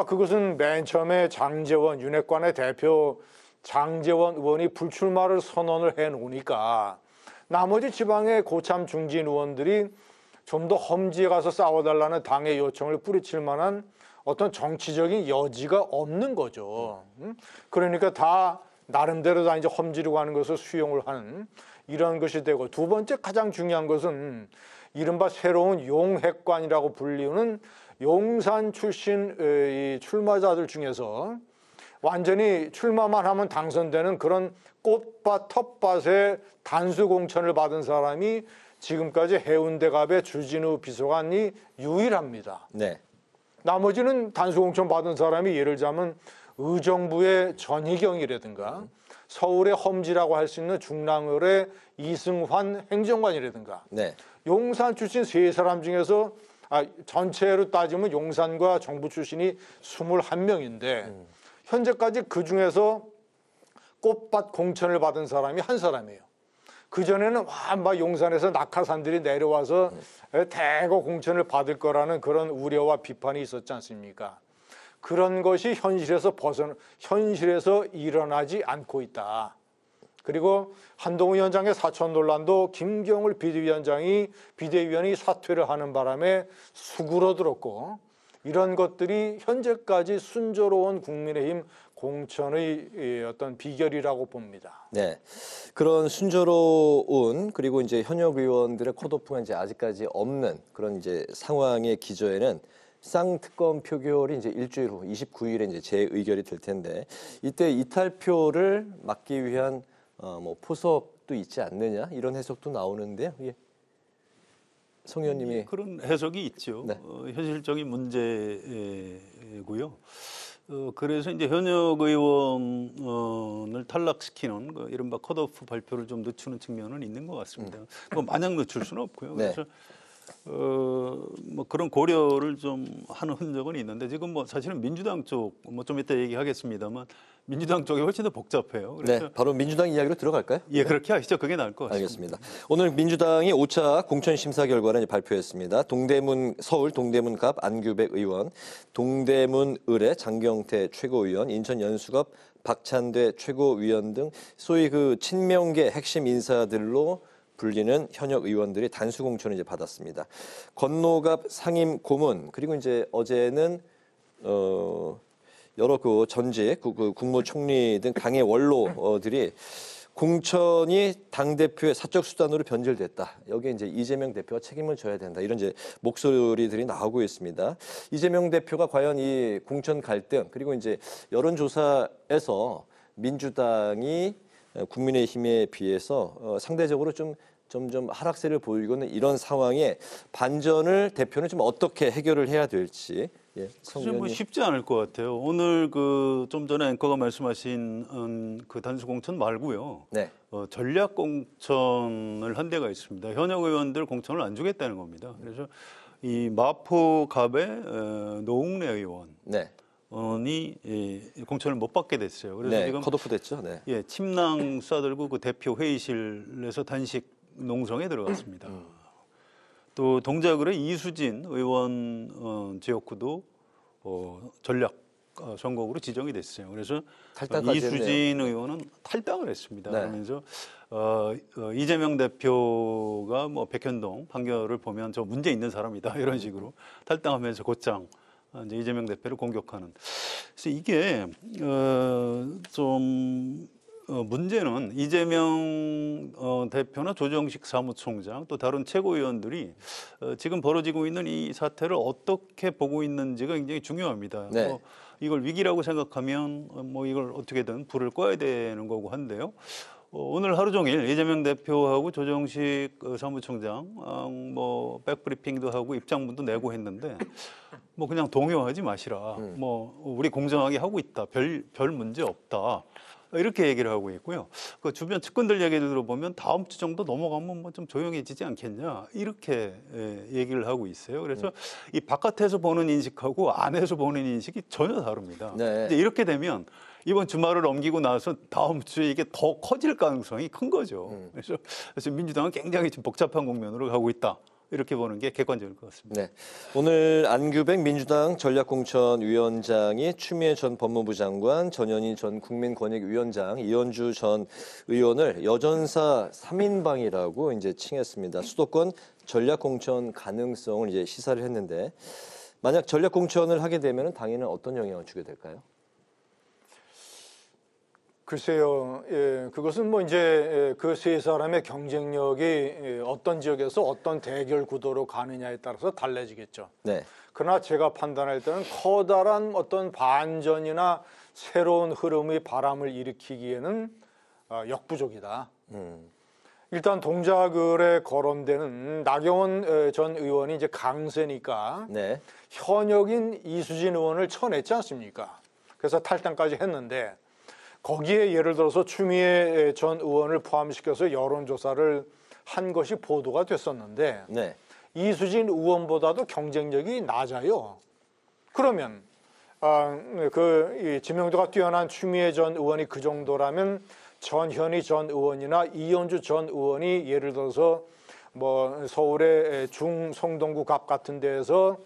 그것은 맨 처음에 장제원, 윤핵관의 대표 장제원 의원이 불출마를 선언을 해놓으니까 나머지 지방의 고참 중진 의원들이 좀 더 험지에 가서 싸워달라는 당의 요청을 뿌리칠 만한 어떤 정치적인 여지가 없는 거죠. 그러니까 다 나름대로 다 이제 험지로 가는 것을 수용을 하는 이런 것이 되고 두 번째 가장 중요한 것은 이른바 새로운 용핵관이라고 불리우는 용산 출신 이 출마자들 중에서 완전히 출마만 하면 당선되는 그런 꽃밭 텃밭의 단수 공천을 받은 사람이 지금까지 해운대갑의 주진우 비서관이 유일합니다. 나머지는 단수 공천 받은 사람이 예를 들자면 의정부의 전희경이라든가 서울의 험지라고 할 수 있는 중랑을의 이승환 행정관이라든가 용산 출신 세 사람 중에서 전체로 따지면 용산과 정부 출신이 21명인데 현재까지 그중에서 꽃밭 공천을 받은 사람이 한 사람이에요. 그전에는 막 용산에서 낙하산들이 내려와서 대거 공천을 받을 거라는 그런 우려와 비판이 있었지 않습니까? 그런 것이 현실에서 일어나지 않고 있다. 그리고 한동훈 위원장의 사천 논란도 김경을 비대위원이 사퇴를 하는 바람에 수그러들었고 이런 것들이 현재까지 순조로운 국민의힘 공천의 어떤 비결이라고 봅니다. 그런 순조로운 그리고 이제 현역 의원들의 컷오프가 이제 아직까지 없는 그런 이제 상황의 기저에는 쌍특검 표결이 이제 일주일 후 29일에 이제 재의결이 될 텐데 이때 이탈표를 막기 위한 뭐 포석도 있지 않느냐 이런 해석도 나오는데요. 성 의원님이 그런 해석이 있죠. 현실적인 문제고요. 그래서 이제 현역 의원을 탈락시키는 이른바 컷오프 발표를 좀 늦추는 측면은 있는 것 같습니다. 뭐 마냥 늦출 수는 없고요. 그래서 뭐 그런 고려를 좀 하는 흔적은 있는데 지금 뭐 사실은 민주당 쪽 뭐 좀 이따 얘기하겠습니다만 민주당 쪽이 훨씬 더 복잡해요. 그래서 바로 민주당 이야기로 들어갈까요? 예, 그렇게 하시죠. 그게 나을 것 알겠습니다. 같습니다. 오늘 민주당이 5차 공천 심사 결과를 발표했습니다. 서울 동대문갑 안규백 의원, 동대문 을의 장경태 최고위원, 인천 연수갑 박찬대 최고위원 등 소위 그 친명계 핵심 인사들로 불리는 현역 의원들이 단수 공천을 이제 받았습니다. 건노갑 상임 고문 그리고 이제 어제는 여러 그 전직 국무총리 등 당의 원로들이 공천이 당 대표의 사적 수단으로 변질됐다. 여기에 이제 이재명 대표가 책임을 져야 된다. 이런 이제 목소리들이 나오고 있습니다. 이재명 대표가 과연 이 공천 갈등 그리고 이제 여론조사에서 민주당이 국민의힘에 비해서 상대적으로 점점 하락세를 보이고 있는 이런 상황에 반전을 대표는 좀 어떻게 해결을 해야 될지. 예, 사실 뭐 쉽지 않을 것 같아요. 오늘 그 좀 전에 앵커가 말씀하신 그 단수 공천 말고요. 네. 전략 공천을 한 데가 있습니다. 현역 의원들 공천을 안 주겠다는 겁니다. 그래서 이 마포갑의 노웅래 의원. 네. 이 공천을 못 받게 됐어요. 그래서 지금 컷오프 됐죠. 네. 예, 침낭 싸들고 그 대표 회의실에서 단식 농성에 들어갔습니다. 또 동작을의 이수진 의원 지역구도 전략 선거구로 지정이 됐어요. 그래서 이수진 의원은 탈당을 했습니다. 네. 그러면서 이재명 대표가 뭐 백현동 판결을 보면 저 문제 있는 사람이다 이런 식으로 탈당하면서 곧장 이제 이재명 대표를 공격하는. 그래서 이게 좀 문제는 이재명 대표나 조정식 사무총장 또 다른 최고위원들이 지금 벌어지고 있는 이 사태를 어떻게 보고 있는지가 굉장히 중요합니다. 네. 이걸 위기라고 생각하면 뭐 이걸 어떻게든 불을 꺼야 되는 거고 한데요. 오늘 하루 종일 이재명 대표하고 조정식 사무총장 뭐 백브리핑도 하고 입장문도 내고 했는데 뭐 그냥 동요하지 마시라. 뭐 우리 공정하게 하고 있다. 별 문제 없다. 이렇게 얘기를 하고 있고요. 그 주변 측근들 얘기를 들어보면 다음 주 정도 넘어가면 뭐 좀 조용해지지 않겠냐 이렇게 얘기를 하고 있어요. 그래서 이 바깥에서 보는 인식하고 안에서 보는 인식이 전혀 다릅니다. 네. 이제 이렇게 되면 이번 주말을 넘기고 나서 다음 주에 이게 더 커질 가능성이 큰 거죠. 그래서 민주당은 굉장히 지금 복잡한 국면으로 가고 있다. 이렇게 보는 게 객관적일 것 같습니다. 네. 오늘 안규백 민주당 전략공천위원장이 추미애 전 법무부 장관, 전현희 전 국민권익위원장, 이현주 전 의원을 여전사 3인방이라고 이제 칭했습니다. 수도권 전략공천 가능성을 이제 시사를 했는데 만약 전략공천을 하게 되면 당에는 어떤 영향을 주게 될까요? 글쎄요, 예, 그것은 뭐 이제 그 세 사람의 경쟁력이 어떤 지역에서 어떤 대결 구도로 가느냐에 따라서 달라지겠죠. 네. 그러나 제가 판단할 때는 커다란 어떤 반전이나 새로운 흐름의 바람을 일으키기에는 역부족이다. 일단 동작을에 거론되는 나경원 전 의원이 이제 강세니까 네. 현역인 이수진 의원을 쳐냈지 않습니까? 그래서 탈당까지 했는데 거기에 예를 들어서 추미애 전 의원을 포함시켜서 여론조사를 한 것이 보도가 됐었는데 네. 이수진 의원보다도 경쟁력이 낮아요. 그러면 이 지명도가 뛰어난 추미애 전 의원이 그 정도라면 전현희 전 의원이나 이현주 전 의원이 예를 들어서 뭐 서울의 중성동구 갑 같은 데에서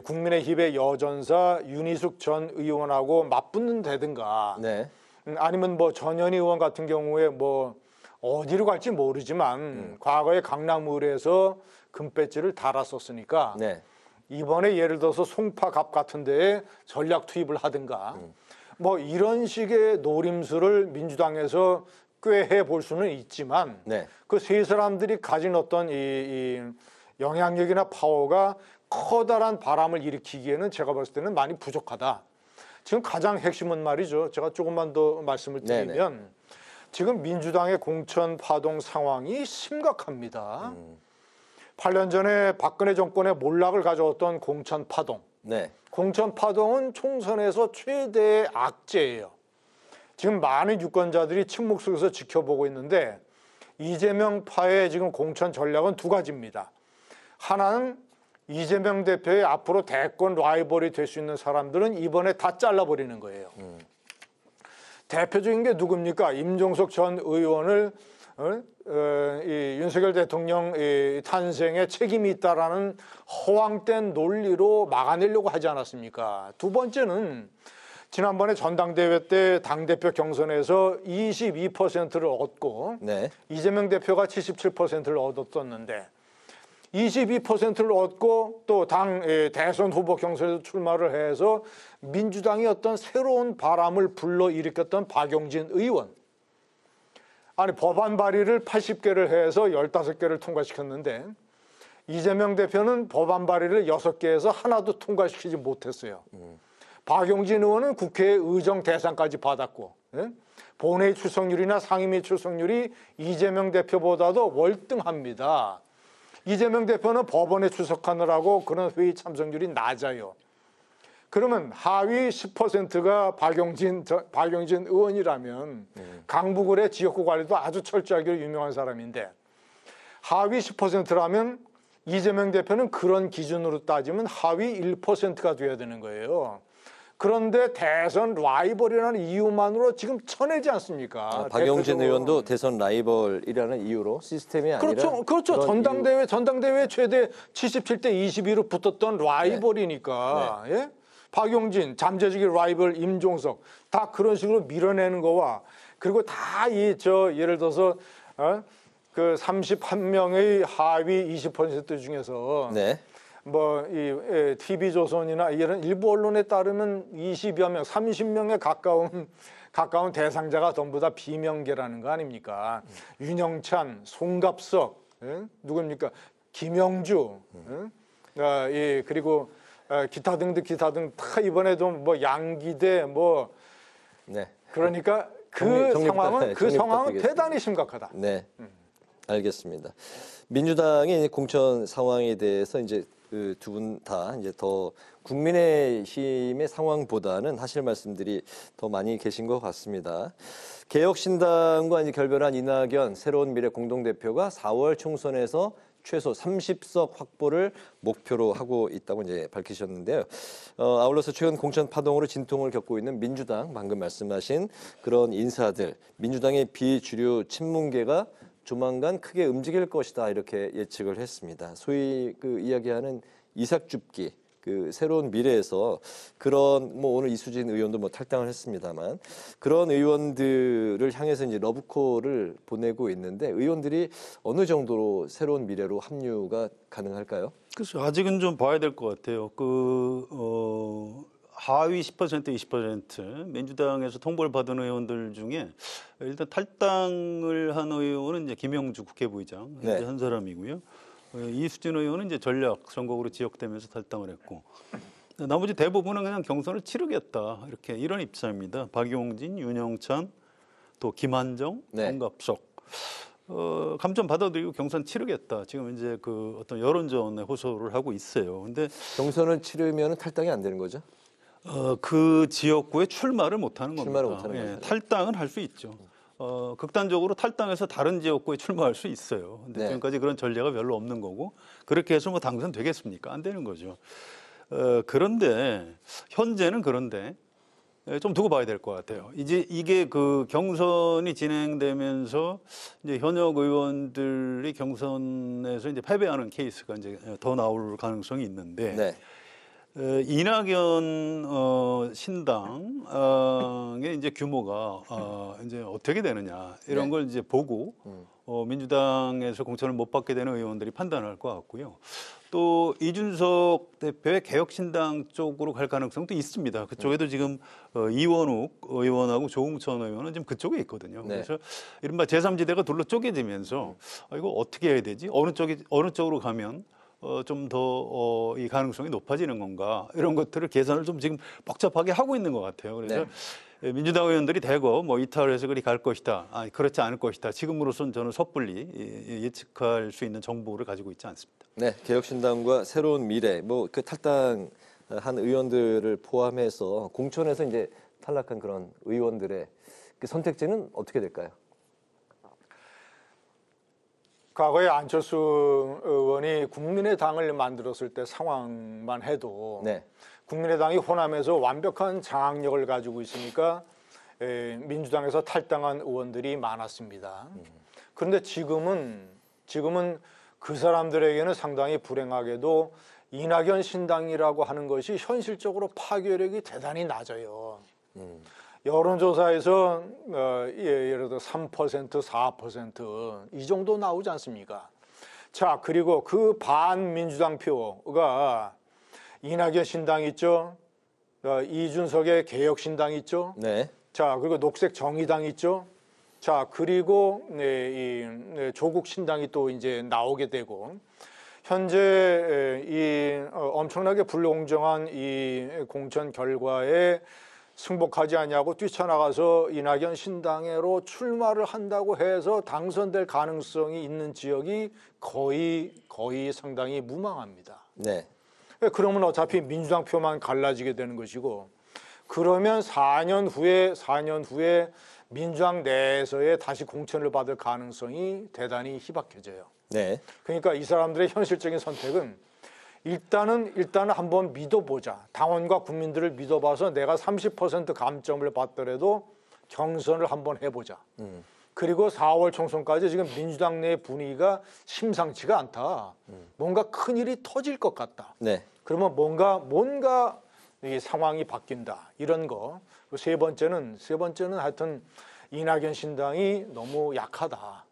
국민의힘의 여전사 윤희숙 전 의원하고 맞붙는 데든가 네. 아니면 뭐 전현희 의원 같은 경우에 뭐 어디로 갈지 모르지만 과거에 강남을에서 금배지를 달았었으니까 네. 이번에 예를 들어서 송파갑 같은 데에 전략 투입을 하든가 뭐 이런 식의 노림수를 민주당에서 꽤 해볼 수는 있지만 네. 그 세 사람들이 가진 어떤 이 영향력이나 파워가 커다란 바람을 일으키기에는 제가 봤을 때는 많이 부족하다. 지금 가장 핵심은 말이죠. 제가 조금만 더 말씀을 드리면 네네. 지금 민주당의 공천 파동 상황이 심각합니다. 8년 전에 박근혜 정권의 몰락을 가져왔던 공천 파동. 네. 공천 파동은 총선에서 최대의 악재예요. 지금 많은 유권자들이 침묵 속에서 지켜보고 있는데 이재명 파의 지금 공천 전략은 두 가지입니다. 하나는 이재명 대표의 앞으로 대권 라이벌이 될 수 있는 사람들은 이번에 다 잘라버리는 거예요. 대표적인 게 누굽니까? 임종석 전 의원을 이 윤석열 대통령 탄생에 책임이 있다라는 허황된 논리로 막아내려고 하지 않았습니까? 두 번째는 지난번에 전당대회 때 당대표 경선에서 22%를 얻고 이재명 대표가 77%를 얻었었는데 22%를 얻고 또 당 대선 후보 경선에서 출마를 해서 민주당이 어떤 새로운 바람을 불러일으켰던 박용진 의원. 아니 법안 발의를 80개를 해서 15개를 통과시켰는데 이재명 대표는 법안 발의를 6개에서 하나도 통과시키지 못했어요. 박용진 의원은 국회 의정 대상까지 받았고 본회의 출석률이나 상임위 출석률이 이재명 대표보다도 월등합니다. 이재명 대표는 법원에 출석하느라고 그런 회의 참석률이 낮아요. 그러면 하위 10%가 박용진 의원이라면 강북을의 지역구 관리도 아주 철저하기로 유명한 사람인데 하위 10%라면 이재명 대표는 그런 기준으로 따지면 하위 1%가 돼야 되는 거예요. 그런데 대선 라이벌이라는 이유만으로 지금 쳐내지 않습니까? 박용진 의원도 대선 라이벌이라는 이유로 시스템이 아니라 그렇죠. 전당대회 최대 77대 22로 붙었던 라이벌이니까. 예? 박용진, 잠재적인 라이벌 임종석 다 그런 식으로 밀어내는 거와 그리고 다 예를 들어서 그 31명의 하위 20% 중에서 뭐 이 TV조선이나 이런 일부 언론에 따르면 20여 명, 30명에 가까운 대상자가 전부 다 비명계라는 거 아닙니까? 윤영찬, 송갑석, 누굽니까? 김영주, 그리고 기타 등 다 이번에도 뭐 양기대 그러니까 그 상황은 대단히 심각하다. 네, 알겠습니다. 민주당의 공천 상황에 대해서 이제 그 두 분 다 이제 더 국민의힘의 상황보다는 하실 말씀들이 더 많이 계신 것 같습니다. 개혁신당과 이제 결별한 이낙연 새로운 미래 공동대표가 4월 총선에서 최소 30석 확보를 목표로 하고 있다고 이제 밝히셨는데요. 아울러서 최근 공천 파동으로 진통을 겪고 있는 민주당, 방금 말씀하신 그런 인사들, 민주당의 비주류 친문계가 조만간 크게 움직일 것이다 이렇게 예측을 했습니다. 소위 그 이야기하는 이삭줍기, 그 새로운 미래에서 그런 오늘 이수진 의원도 탈당을 했습니다만 그런 의원들을 향해서 이제 러브콜을 보내고 있는데 의원들이 어느 정도로 새로운 미래로 합류가 가능할까요? 그래서 아직은 좀 봐야 될 것 같아요. 하위 10%, 20% 민주당에서 통보를 받은 의원들 중에 일단 탈당을 한 의원은 이제 김영주 국회부의장 한 사람이고요. 이수진 의원은 이제 전략 선거구로 지역되면서 탈당을 했고 나머지 대부분은 그냥 경선을 치르겠다 이런 입장입니다. 박용진, 윤영찬, 또 김한정, 송갑석 감점 받아들이고 경선 치르겠다. 지금 이제 그 어떤 여론전에 호소를 하고 있어요. 근데 경선을 치르면 탈당이 안 되는 거죠? 그 지역구에 출마를 못하는 겁니다. 출마를 못하는 거죠. 탈당은 할 수 있죠. 극단적으로 탈당해서 다른 지역구에 출마할 수 있어요. 근데 지금까지 그런 전례가 별로 없는 거고 그렇게 해서 당선되겠습니까? 안 되는 거죠. 그런데 현재는 좀 두고 봐야 될 것 같아요. 이제 이게 그 경선이 진행되면서 이제 현역 의원들이 경선에서 이제 패배하는 케이스가 이제 더 나올 가능성이 있는데 이낙연 신당의 이제 규모가 이제 어떻게 되느냐 이런 걸 이제 보고 민주당에서 공천을 못 받게 되는 의원들이 판단할 것 같고요. 또 이준석 대표의 개혁신당 쪽으로 갈 가능성도 있습니다. 그쪽에도 지금 이원욱 의원하고 조응천 의원은 지금 그쪽에 있거든요. 그래서 이른바 제3지대가 둘로 쪼개지면서 이거 어떻게 해야 되지? 어느 쪽으로 가면 좀 더 이 가능성이 높아지는 건가 이런 것들을 계산을 좀 지금 복잡하게 하고 있는 것 같아요. 그래서 민주당 의원들이 대거 이탈해서 그리 갈 것이다, 그렇지 않을 것이다. 지금으로선 저는 섣불리 예측할 수 있는 정보를 가지고 있지 않습니다. 네, 개혁신당과 새로운 미래, 그 탈당한 의원들을 포함해서 공천에서 이제 탈락한 그런 의원들의 그 선택지는 어떻게 될까요? 과거에 안철수 의원이 국민의당을 만들었을 때 상황만 해도 네. 국민의당이 호남에서 완벽한 장악력을 가지고 있으니까 민주당에서 탈당한 의원들이 많았습니다. 그런데 지금은 그 사람들에게는 상당히 불행하게도 이낙연 신당이라고 하는 것이 현실적으로 파괴력이 대단히 낮아요. 여론조사에서 예를 들어 3%, 4% 이 정도 나오지 않습니까? 자, 그리고 그 반민주당 표가 이낙연 신당 있죠. 이준석의 개혁신당 있죠. 네. 자, 그리고 녹색 정의당 있죠. 자, 그리고 조국 신당이 또 이제 나오게 되고 현재 이 엄청나게 불공정한 이 공천 결과에 승복하지 않냐고 뛰쳐나가서 이낙연 신당으로 출마를 한다고 해서 당선될 가능성이 있는 지역이 거의 상당히 무망합니다. 네. 그러면 어차피 민주당 표만 갈라지게 되는 것이고 그러면 4년 후에 민주당 내에서의 다시 공천을 받을 가능성이 대단히 희박해져요. 네. 그러니까 이 사람들의 현실적인 선택은 일단은 한번 믿어보자. 당원과 국민들을 믿어봐서 내가 30% 감점을 받더라도 경선을 한번 해보자. 그리고 4월 총선까지 지금 민주당 내 분위기가 심상치가 않다. 뭔가 큰일이 터질 것 같다. 네. 그러면 뭔가 이 상황이 바뀐다. 이런 거. 세 번째는 하여튼 이낙연 신당이 너무 약하다.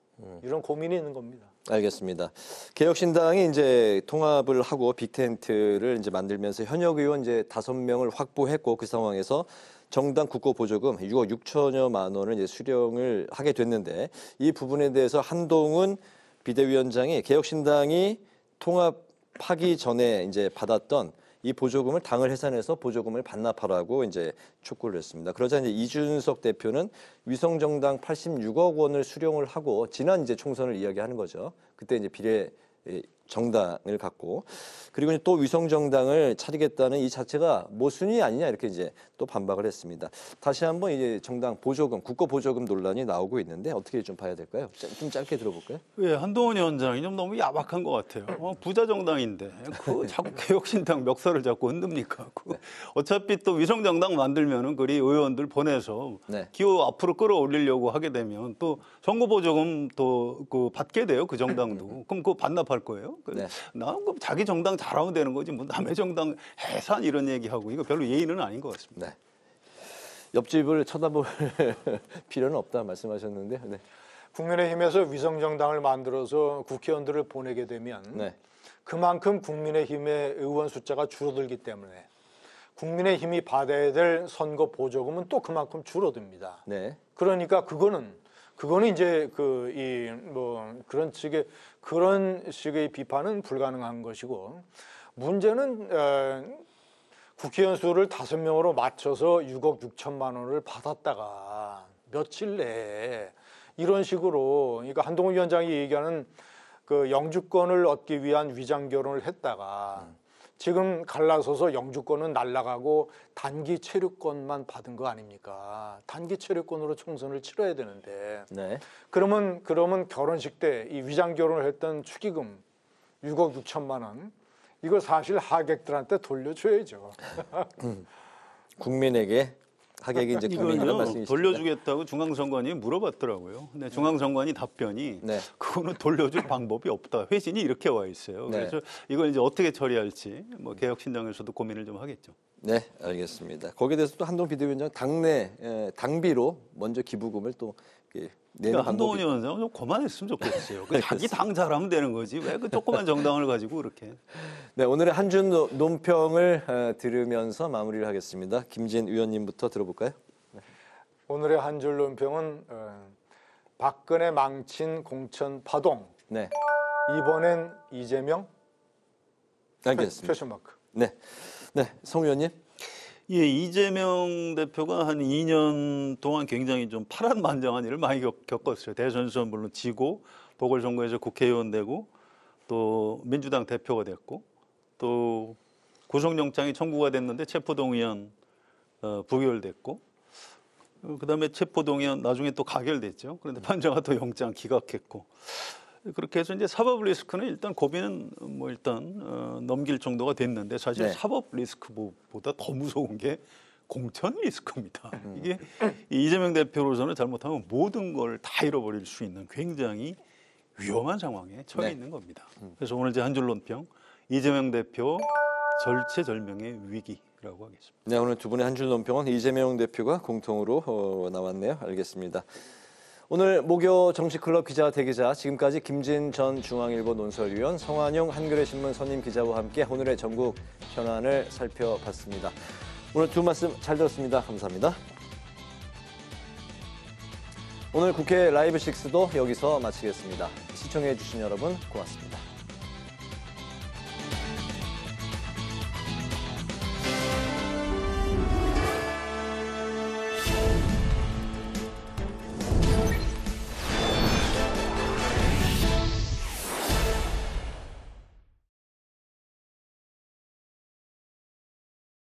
이런 고민이 있는 겁니다. 알겠습니다. 개혁신당이 이제 통합을 하고 빅텐트를 이제 만들면서 현역 의원 이제 5명을 확보했고 그 상황에서 정당 국고 보조금 6억 6천여만 원을 이제 수령을 하게 됐는데 이 부분에 대해서 한동훈 비대위원장이 개혁신당이 통합하기 전에 이제 받았던 이 보조금을 당을 해산해서 보조금을 반납하라고 이제 촉구를 했습니다. 그러자 이제 이준석 대표는 위성정당 86억 원을 수령을 하고 지난 이제 총선을 이야기하는 거죠. 그때 이제 비례 정당을 갖고 그리고 또 위성정당을 차리겠다는 이 자체가 모순이 아니냐 이렇게 이제 또 반박을 했습니다. 다시 한번 이제 정당 보조금, 국고 보조금 논란이 나오고 있는데 어떻게 좀 봐야 될까요? 좀 짧게 들어볼까요? 예, 한동훈 위원장이 좀 너무 야박한 것 같아요. 부자 정당인데 그 자꾸 개혁신당 멱살을 잡고 흔듭니까? 어차피 또 위성정당 만들면은 그리 의원들 보내서 기호 앞으로 끌어올리려고 하게 되면 또 선거 보조금 또 그 받게 돼요. 그 정당도. 그럼 그거 반납할 거예요? 나는 그 자기 정당 잘하면 되는 거지 뭐 남의 정당 해산 이런 얘기하고 이거 별로 예의는 아닌 것 같습니다. 네. 옆집을 쳐다볼 필요는 없다 말씀하셨는데 국민의힘에서 위성정당을 만들어서 국회의원들을 보내게 되면 그만큼 국민의힘의 의원 숫자가 줄어들기 때문에 국민의힘이 받아야 될 선거 보조금은 또 그만큼 줄어듭니다. 그러니까 그거는 이제 그런 식의 비판은 불가능한 것이고 문제는 국회의원 수를 5명으로 맞춰서 6억 6천만 원을 받았다가 며칠 내에 이런 식으로 그러니까 한동훈 위원장이 얘기하는 그 영주권을 얻기 위한 위장 결혼을 했다가 지금 갈라서서 영주권은 날아가고 단기 체류권만 받은 거 아닙니까? 단기 체류권으로 총선을 치러야 되는데 그러면 결혼식 때 이 위장 결혼을 했던 축의금 6억 6천만 원 이거 사실 하객들한테 돌려줘야죠. 국민에게 하객이 이제 국민이라는 말씀이시죠. 돌려주겠다고 중앙선관위 물어봤더라고요. 근데 중앙선관위 답변이 그거는 돌려줄 방법이 없다. 회신이 이렇게 와 있어요. 그래서 이걸 이제 어떻게 처리할지 뭐 개혁신당에서도 고민을 좀 하겠죠. 네, 알겠습니다. 거기에 대해서 또 한동훈 비대위원장 당내 당비로 먼저 기부금을 또 내는 한동훈 위원장은 좀 그만했으면 좋겠어요. 자기 당 잘하면 되는 거지 왜 그 조그만 정당을 가지고 그렇게. 네, 오늘의 한 줄 논평을 들으면서 마무리를 하겠습니다. 김진 의원님부터 들어볼까요? 오늘의 한 줄 논평은 박근혜 망친 공천 파동. 이번엔 이재명. 알겠습니다. 표시마크. 네, 성 의원님. 예, 이재명 대표가 한 2년 동안 굉장히 좀 파란만장한 일을 많이 겪었어요. 대선에서는 물론 지고 보궐선거에서 국회의원 되고 또 민주당 대표가 됐고 또 구속영장이 청구가 됐는데 체포동의안 부결됐고 그다음에 체포동의안 나중에 또 가결됐죠. 그런데 판사가 또 영장 기각했고 그렇게 해서 이제 사법 리스크는 일단 고비는 뭐 넘길 정도가 됐는데 사실 네. 사법 리스크보다 더 무서운 게 공천 리스크입니다. 이게 이재명 대표로서는 잘못하면 모든 걸 다 잃어버릴 수 있는 굉장히 위험한 상황에 처해 네. 있는 겁니다. 그래서 오늘 이제 한 줄 논평, 이재명 대표 절체절명의 위기라고 하겠습니다. 네, 오늘 두 분의 한 줄 논평은 이재명 대표가 공통으로 나왔네요. 알겠습니다. 오늘 목요 정치클럽 기자 대기자, 지금까지 김진 전 중앙일보 논설위원, 성환용 한겨레 신문 선임 기자와 함께 오늘의 전국 현안을 살펴봤습니다. 오늘 두 말씀 잘 들었습니다. 감사합니다. 오늘 국회 라이브 6도 여기서 마치겠습니다. 시청해 주신 여러분 고맙습니다.